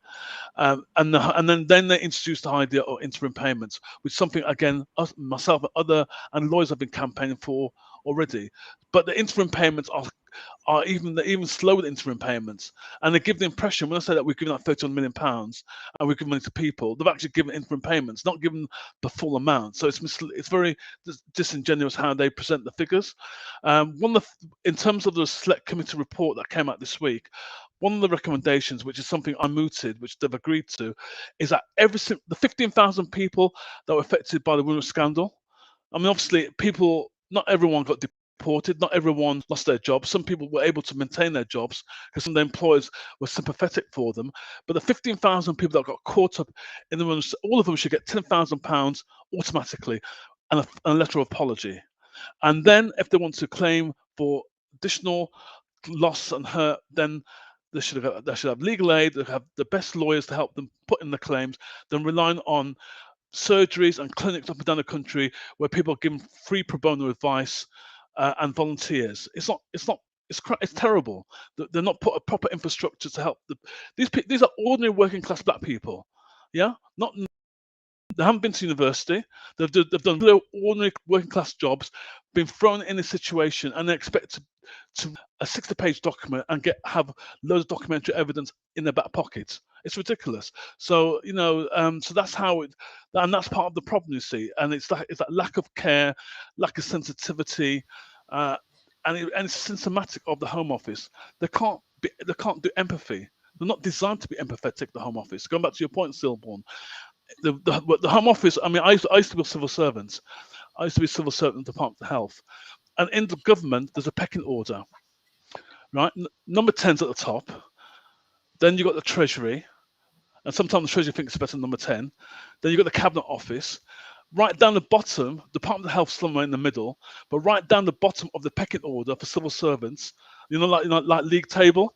And then they introduced the idea of interim payments, which something again myself and other and lawyers have been campaigning for already. But the interim payments are even slower than interim payments, and they give the impression when I say that we're giving out £31 million and we're giving money to people, they've actually given interim payments, not given the full amount. So it's very disingenuous how they present the figures. In terms of the Select Committee report that came out this week, one of the recommendations, which is something I mooted, which they've agreed to, is that the 15,000 people that were affected by the Windrush scandal. I mean, obviously, not everyone got deported, not everyone lost their jobs. Some people were able to maintain their jobs because some of the employers were sympathetic for them. But the 15,000 people that got caught up in the Windrush, all of them should get £10,000 automatically and a letter of apology. And then, if they want to claim for additional loss and hurt, then they should have legal aid. They have the best lawyers to help them put in the claims, than relying on surgeries and clinics up and down the country where people are given free pro bono advice and volunteers. It's terrible. They're not put a proper infrastructure to help these are ordinary working class black people. Yeah, they haven't been to university. They've done little ordinary working class jobs, been thrown in a situation, and they expect to a 60-page document and have loads of documentary evidence in their back pockets. It's ridiculous. So so that's and that's part of the problem, you see. And it's that lack of care, lack of sensitivity, and it's symptomatic of the Home Office. They can't do empathy. They're not designed to be empathetic. The Home Office. Going back to your point, Silborn. The Home Office, I mean, I used to be a civil servant. I used to be a civil servant in the Department of Health. And in the government, there's a pecking order, right? Number 10's at the top. Then you've got the Treasury. And sometimes the Treasury thinks it's better than number 10. Then you've got the Cabinet Office. Right down the bottom, Department of Health somewhere in the middle, but right down the bottom of the pecking order for civil servants, like league table.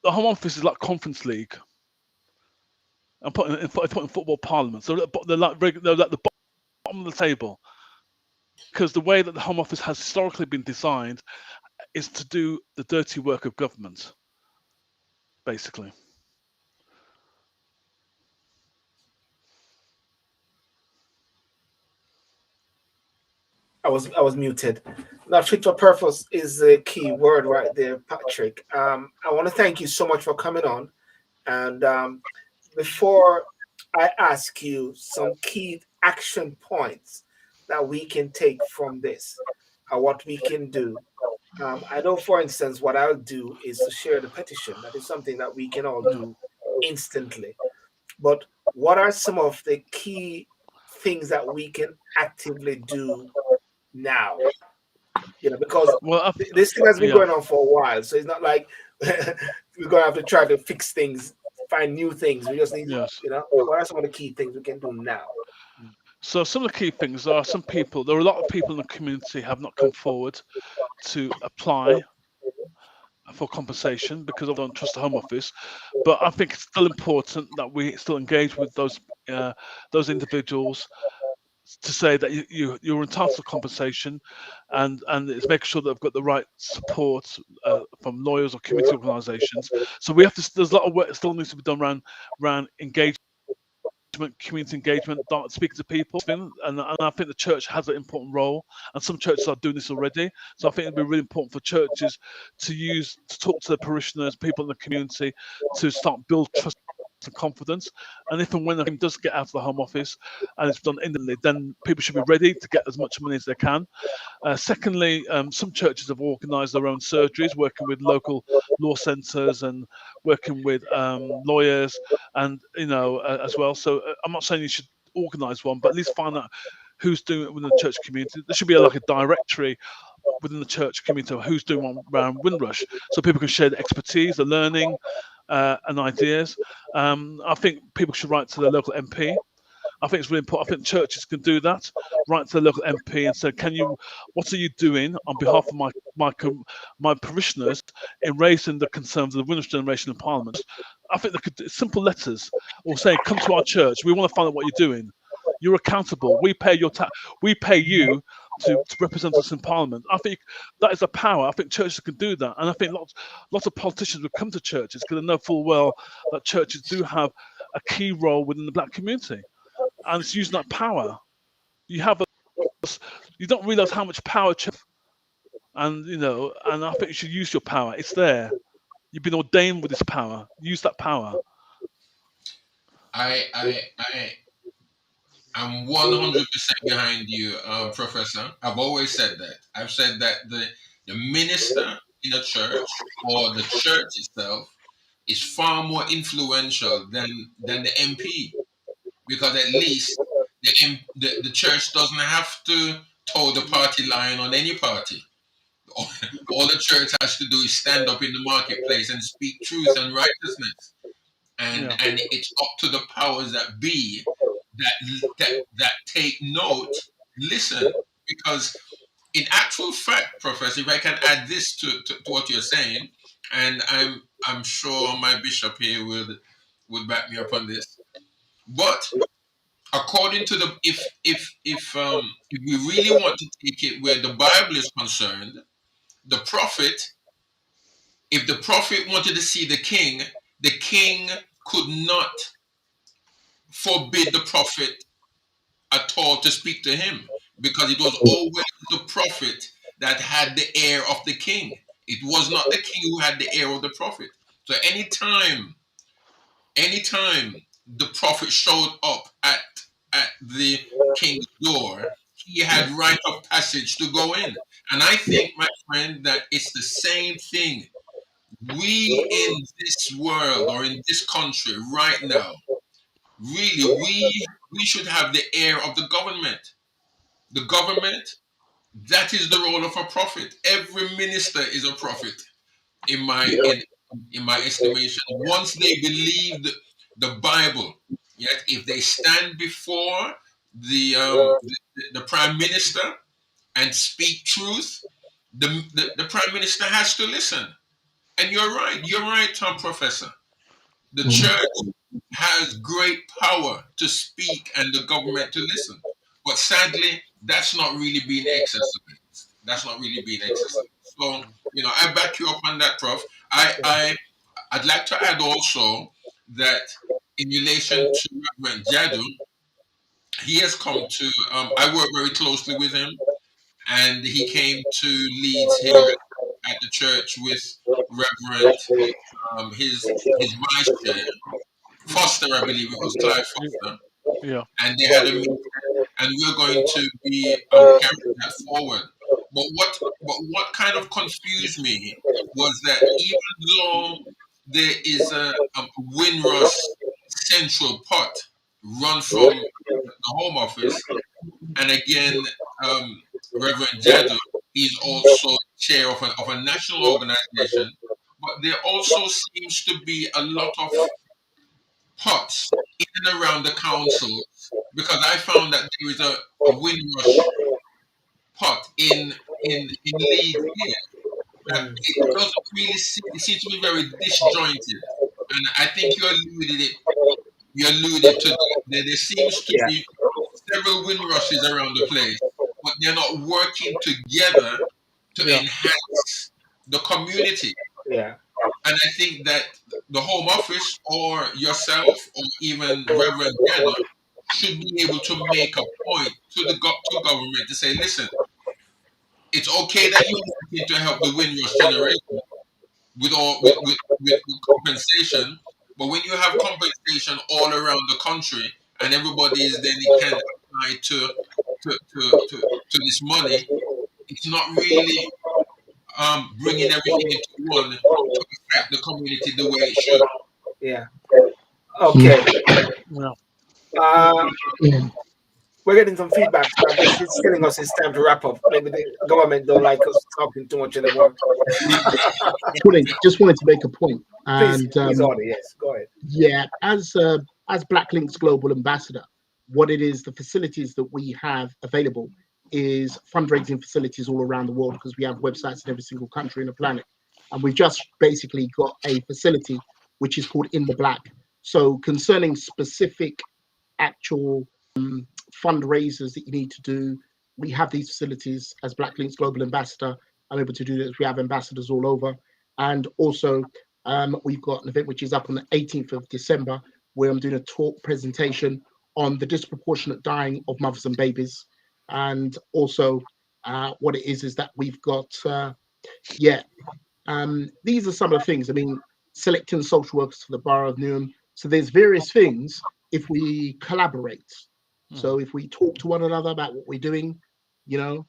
The Home Office is like Conference League. I'm putting football parliament. So they're like the bottom of the table, because the way that the Home Office has historically been designed is to do the dirty work of government, basically. I was muted. Now, fit for purpose is the key word right there, Patrick. I want to thank you so much for coming on. And before I ask you some key action points that we can take from this, what we can do. I know, for instance, what I'll do is to share the petition. That is something that we can all do instantly. But what are some of the key things that we can actively do now? Because this thing has been going on for a while, so it's not like we're going to have to try to fix things, find new things. We just need, what are some of the key things we can do now? So some of the key things are there are a lot of people in the community have not come forward to apply for compensation because they don't trust the Home Office. But I think it's still important that we still engage with those individuals to say that you're entitled to compensation, and it's making sure that they've got the right support from lawyers or community organisations. So there's a lot of work that still needs to be done around engagement, community engagement, speaking to people, and I think the church has an important role, and some churches are doing this already. So I think it'd be really important for churches to talk to the parishioners, people in the community, to start build trust and confidence. And if and when the thing does get out of the Home Office and it's done instantly, then people should be ready to get as much money as they can. Secondly, some churches have organised their own surgeries, working with local law centres and working with lawyers, and as well. So I'm not saying you should organise one, but at least find out who's doing it within the church community. There should be like a directory within the church community of who's doing one around Windrush, so people can share the expertise, the learning, and ideas. I think people should write to their local MP. I think it's really important. I think churches can do that. Write to the local MP and say, what are you doing on behalf of my parishioners in raising the concerns of the Windrush generation in Parliament? I think they could do simple letters or saying, come to our church. We want to find out what you're doing. You're accountable. We pay we pay you to represent us in Parliament. I think that is a power. I think churches can do that, and I think lots of politicians would come to churches because they know full well that churches do have a key role within the black community, and it's using that power. You don't realize how much power, and I think you should use your power. It's there. You've been ordained with this power. Use that power. I'm 100% behind you, Professor. I've always said that. I've said that the minister in a church or the church itself is far more influential than the MP, because at least the church doesn't have to toe the party line on any party. All the church has to do is stand up in the marketplace and speak truth and righteousness, and it's up to the powers that be that take note, listen, because in actual fact, Professor, if I can add this to what you're saying, and I'm sure my bishop here would back me up on this, but according to the if we really want to take it where the Bible is concerned, the prophet, if the prophet wanted to see the king could not forbid the prophet at all to speak to him, because it was always the prophet that had the ear of the king. It was not the king who had the ear of the prophet. So anytime the prophet showed up at the king's door, he had right of passage to go in. And I think, my friend, that it's the same thing. We in this world or in this country right now, really, we should have the ear of the government. The government, that is the role of a prophet. Every minister is a prophet in my estimation. Once they believe the Bible, yet if they stand before the prime minister and speak truth, the prime minister has to listen. And you're right, Tom Professor. The church has great power to speak and the government to listen. But sadly, that's not really being exercised. That's not really being exercised. So, I back you up on that, Prof. I'd like to add also that in relation to Reverend Jadu, he has come to, I work very closely with him, and he came to Leeds here at the church with Reverend, his vice chair, Foster, I believe it was Clive Foster, Yeah. and they had a meeting, and we're going to be carrying that forward. But what kind of confused me was that even though there is a Windrush central pot run from the Home Office, and again, Reverend Jadu is also chair of a national organization, but there also seems to be a lot of pots in and around the councils, because I found that there is a Windrush pot in Leeds here. And it doesn't really it seems to be very disjointed. And I think you alluded to that. There seems to be several Windrushes around the place, but they're not working together to enhance the community. Yeah. And I think that the Home Office or yourself or even Reverend Jenner should be able to make a point to to government to say, listen, it's okay that you're working to help the Windrush generation with compensation, but when you have compensation all around the country and everybody is then it can apply to this money, it's not really bringing everything into one to affect the community the way it should. Yeah. Okay. Yeah. Uh, we're getting some feedback. So I guess it's telling us it's time to wrap up. Maybe the government don't like us talking too much anymore. Just wanted to make a point, Please, and please, order. Yes, go ahead. yeah, as Black Link's global ambassador, what it is, the facilities that we have available is fundraising facilities all around the world, because we have websites in every single country on the planet, and we've just basically got a facility which is called In the Black. So concerning specific actual fundraisers that you need to do, we have these facilities. As Black Link's global ambassador, I'm able to do this. We have ambassadors all over, and also we've got an event which is up on the 18th of December, where I'm doing a talk presentation on the disproportionate dying of mothers and babies. And also what it is that we've got, these are some of the things. I mean, selecting social workers for the Borough of Newham. So there's various things if we collaborate. So if we talk to one another about what we're doing,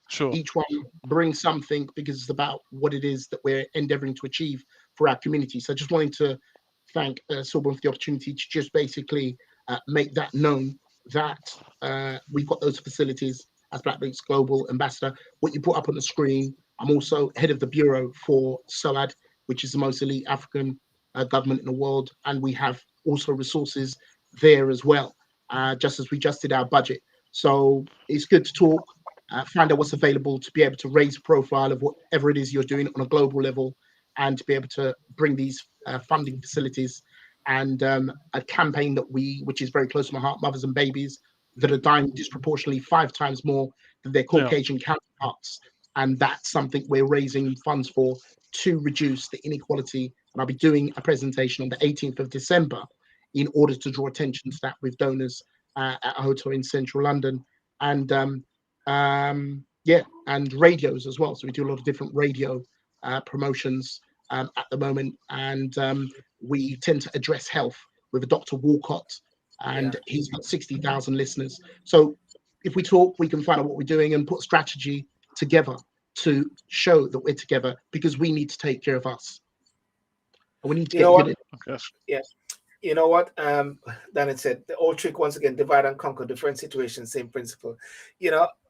Sure. each one brings something, because it's about what it is that we're endeavoring to achieve for our community. So I just wanted to thank Sorbonne for the opportunity to just basically make that known, that we've got those facilities as Black Link's global ambassador. What you put up on the screen, I'm also head of the bureau for SOAD, which is the most elite African government in the world, and we have also resources there as well, just as we just did our budget. So it's good to talk, find out what's available, to be able to raise profile of whatever it is you're doing on a global level, and to be able to bring these funding facilities and a campaign which is very close to my heart, mothers and babies that are dying disproportionately 5 times more than their Caucasian counterparts. And that's something we're raising funds for, to reduce the inequality. And I'll be doing a presentation on the 18th of December in order to draw attention to that with donors at a hotel in central London. And and radios as well. So we do a lot of different radio promotions at the moment. And we tend to address health with a Dr. Walcott, and he's got 60,000 listeners. So if we talk, we can find out what we're doing and put strategy together to show that we're together, because we need to take care of us. And we need to get good at it. Yes. You know what? Dan had said the old trick once again: divide and conquer. Different situations, same principle.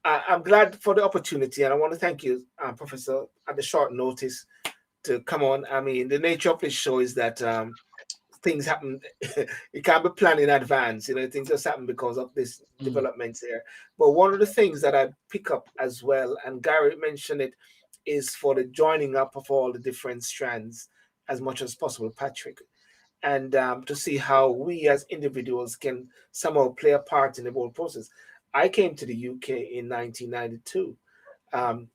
I'm glad for the opportunity, and I want to thank you, Professor, at the short notice to come on. I mean, the nature of this show is that things happen. You can't be planning in advance. Things just happen because of this developments here. But one of the things that I pick up as well, and Garry mentioned it, is for the joining up of all the different strands as much as possible, Patrick. And to see how we as individuals can somehow play a part in the whole process. I came to the UK in 1992.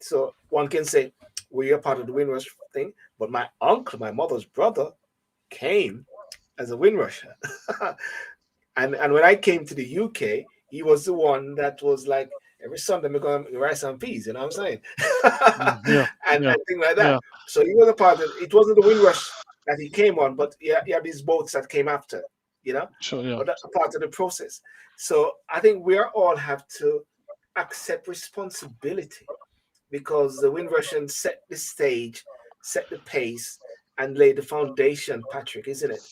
So one can say we are part of the Windrush thing, but my uncle, my mother's brother, came as a Windrusher. and when I came to the UK, he was the one that was like, every Sunday we're going to rice and peas, you know what I'm saying? And things like that. So he was a part of it. It wasn't the Windrush that he came on, but you have these boats that came after, Sure, but that's a part of the process. So I think we all have to accept responsibility, because the Windrussians set the stage, set the pace, and lay the foundation, Patrick, isn't it?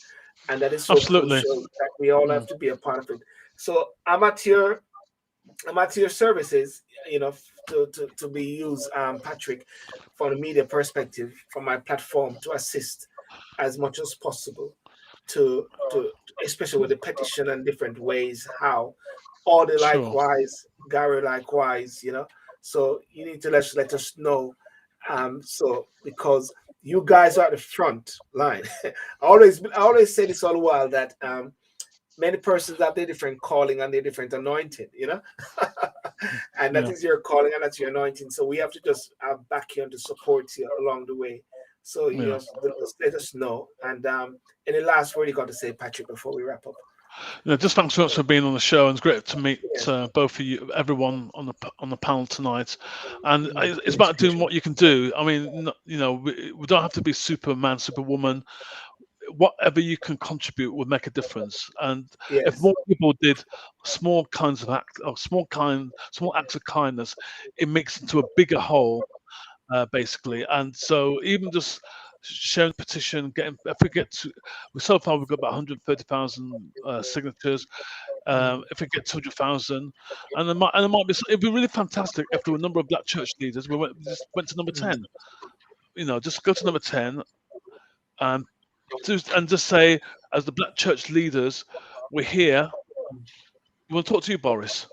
And that is so absolutely crucial that we all have to be a part of it. So I'm at your services, to be used, Patrick, from the media perspective, from my platform, to assist as much as possible, to especially with the petition and different ways how. Order likewise, Garry likewise, So you need to let us know. So because you guys are at the front line. I always say this all the while, that many persons have their different calling and their different anointing, and that is your calling and that's your anointing. So we have to just back you and to support you along the way. So just let us know. And any last word you got to say, Patrick, before we wrap up? Just thanks so much for being on the show, and it's great to meet both of you, everyone on the panel tonight. And it's about doing what you can do. I mean, we don't have to be Superman, Superwoman. Whatever you can contribute would make a difference. And if more people did small acts of kindness, it makes it into a bigger whole, basically. And so even just sharing the petition, getting. If we get to, so far we've got about 130,000 signatures. If we get 200,000, and there might be. It'd be really fantastic if there were a number of black church leaders. We just went to number 10. Just go to number 10, and just say, as the black church leaders, we're here. We want to talk to you, Boris.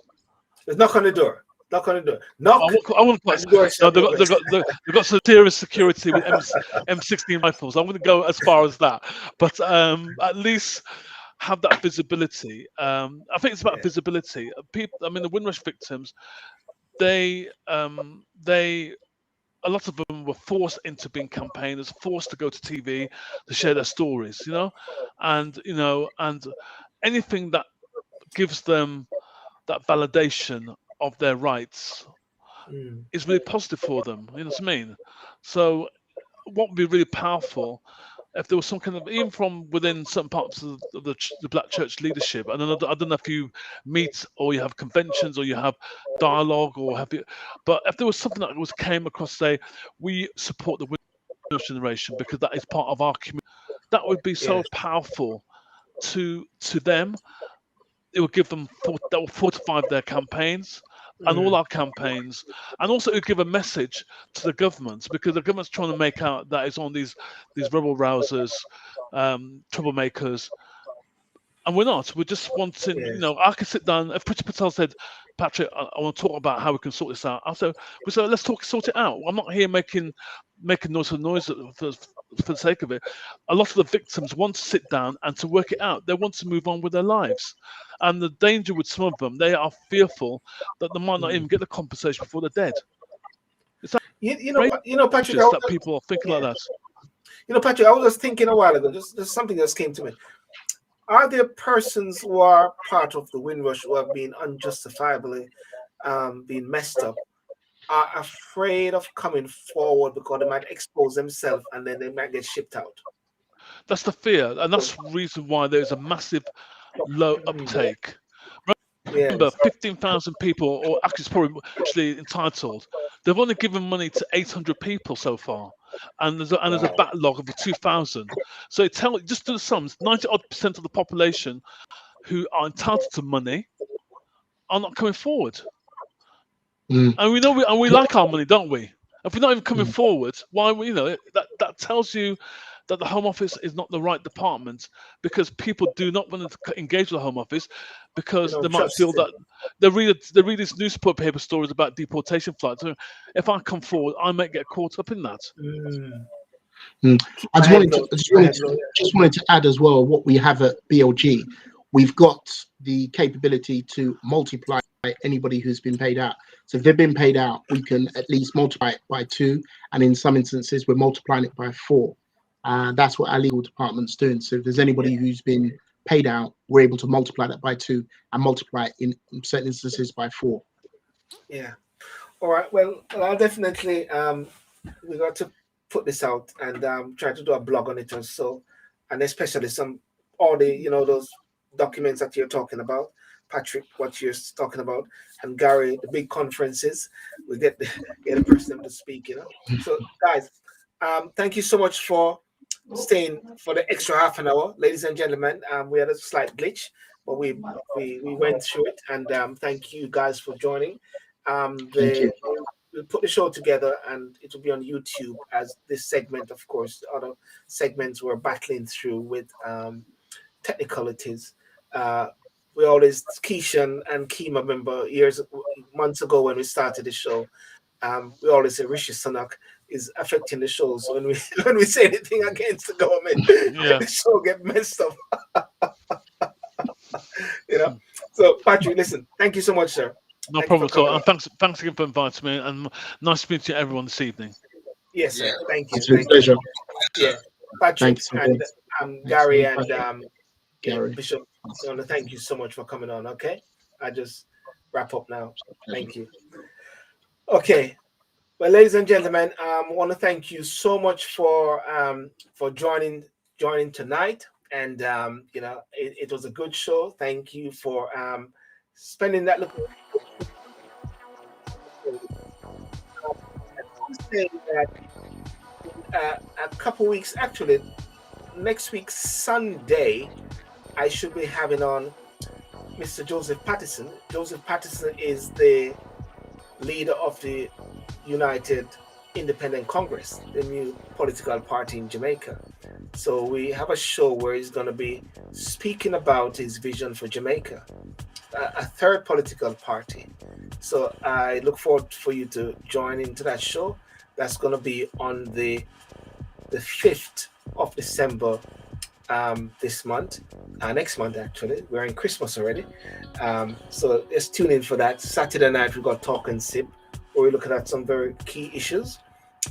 Let's knock on the door. Knock on the door. Knock. I want to. No, they've got some serious security with M16 rifles. I wouldn't go as far as that, but at least have that visibility. I think it's about visibility. People. I mean, the Windrush victims. A lot of them were forced into being campaigners, forced to go to TV to share their stories. And anything that gives them that validation of their rights is really positive for them. You know what I mean? So what would be really powerful if there was some kind of, even from within certain parts of the black church leadership, and I don't know if you meet or you have conventions or you have dialogue or but if there was something that came across, say, we support the Windrush generation because that is part of our community, that would be so powerful to them. It would give them, that will fortify their campaigns and all our campaigns, and also it would give a message to the governments, because the government's trying to make out that it's on these rebel rousers, troublemakers, and we're not. We're just wanting, I can sit down. If Priti Patel said, Patrick, I want to talk about how we can sort this out, I'll say, let's sort it out. I'm not here making noise for the sake of it. A lot of the victims want to sit down and to work it out. They want to move on with their lives. And the danger with some of them, they are fearful that they might not even get the compensation before they're dead. It's Patrick, that people are thinking like that. Patrick, I was just thinking a while ago, just something just came to me. Are there persons who are part of the Windrush who have been unjustifiably being messed up, are afraid of coming forward because they might expose themselves and then they might get shipped out? That's the fear, and that's the reason why there's a massive low uptake. Remember, 15,000 people, or actually it's probably actually entitled, they've only given money to 800 people so far, and there's a backlog of 2,000. So just do the sums: 90% of the population who are entitled to money are not coming forward. And we like our money, don't we? If we're not even coming forward, why? That tells you that the Home Office is not the right department, because people do not want to engage with the Home Office because they might feel that they read these newspaper stories about deportation flights. So if I come forward, I might get caught up in that. I just wanted to add as well what we have at BLG. We've got the capability to multiply anybody who's been paid out. So if they've been paid out, we can at least multiply it by 2, and in some instances we're multiplying it by 4. That's what our legal department's doing. So if there's anybody who's been paid out, we're able to multiply that by 2 and multiply it in certain instances by 4. Yeah. All right. Well, I'll definitely we got to put this out and try to do a blog on it also, and especially all the those documents that you're talking about, Patrick, what you're talking about, and Garry, the big conferences. We get the person to speak. So guys, thank you so much for staying for the extra half an hour, ladies and gentlemen. We had a slight glitch, but we went through it, and thank you guys for joining. We'll put the show together, and it will be on YouTube as this segment. Of course, other segments we're battling through with technicalities. We always, Keisha and Kima, remember months ago when we started the show, we always say Rishi Sunak is affecting the shows when we say anything against the government. The show get messed up. So Patrick, listen, thank you so much, sir. No problem at all. And thanks again for inviting me, and nice to meet you everyone this evening. Yes, sir. Thank you. It's a pleasure. Yeah, Patrick and Garry and Garry. Bishop, I want to thank you so much for coming on. Okay, I just wrap up now. Thank you. Okay, well, ladies and gentlemen, I want to thank you so much for joining tonight, and it was a good show. Thank you for spending that little. a couple weeks, actually, next week, Sunday, I should be having on Mr. Joseph Patterson. Joseph Patterson is the leader of the United Independent Congress, the new political party in Jamaica. So we have a show where he's going to be speaking about his vision for Jamaica, a third political party. So I look forward for you to join into that show. That's going to be on the 5th of December this month, next month actually. We're in Christmas already. So just tune in for that. Saturday night we've got Talk and Sip, where we're looking at some very key issues.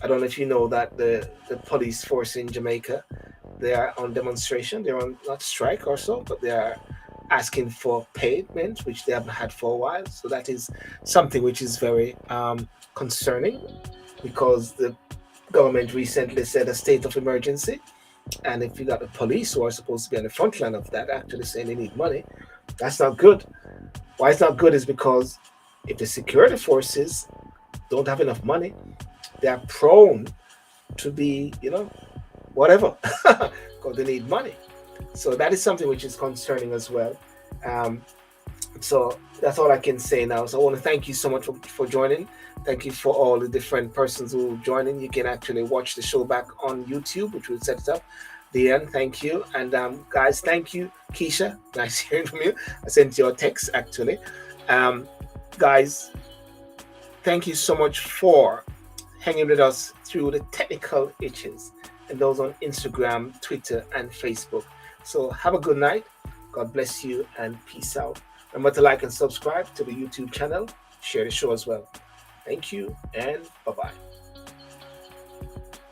I don't know if you know that the police force in Jamaica, they are on demonstration. They're on not strike or so, but they are asking for payment, which they haven't had for a while. So that is something which is very concerning, because the government recently said a state of emergency. And if you got the police who are supposed to be on the front line of that actually saying they need money, that's not good. Why it's not good is because if the security forces don't have enough money, they are prone to be, whatever, because they need money. So that is something which is concerning as well. So that's all I can say now. So I want to thank you so much for joining. Thank you for all the different persons who joined in. You can actually watch the show back on YouTube, which will set it up. Deanne, thank you. And guys, thank you. Keisha, nice hearing from you. I sent you a text actually. Guys, thank you so much for hanging with us through the technical itches, and those on Instagram, Twitter, and Facebook. So have a good night. God bless you and peace out. Remember to like and subscribe to the YouTube channel. Share the show as well. Thank you and bye-bye.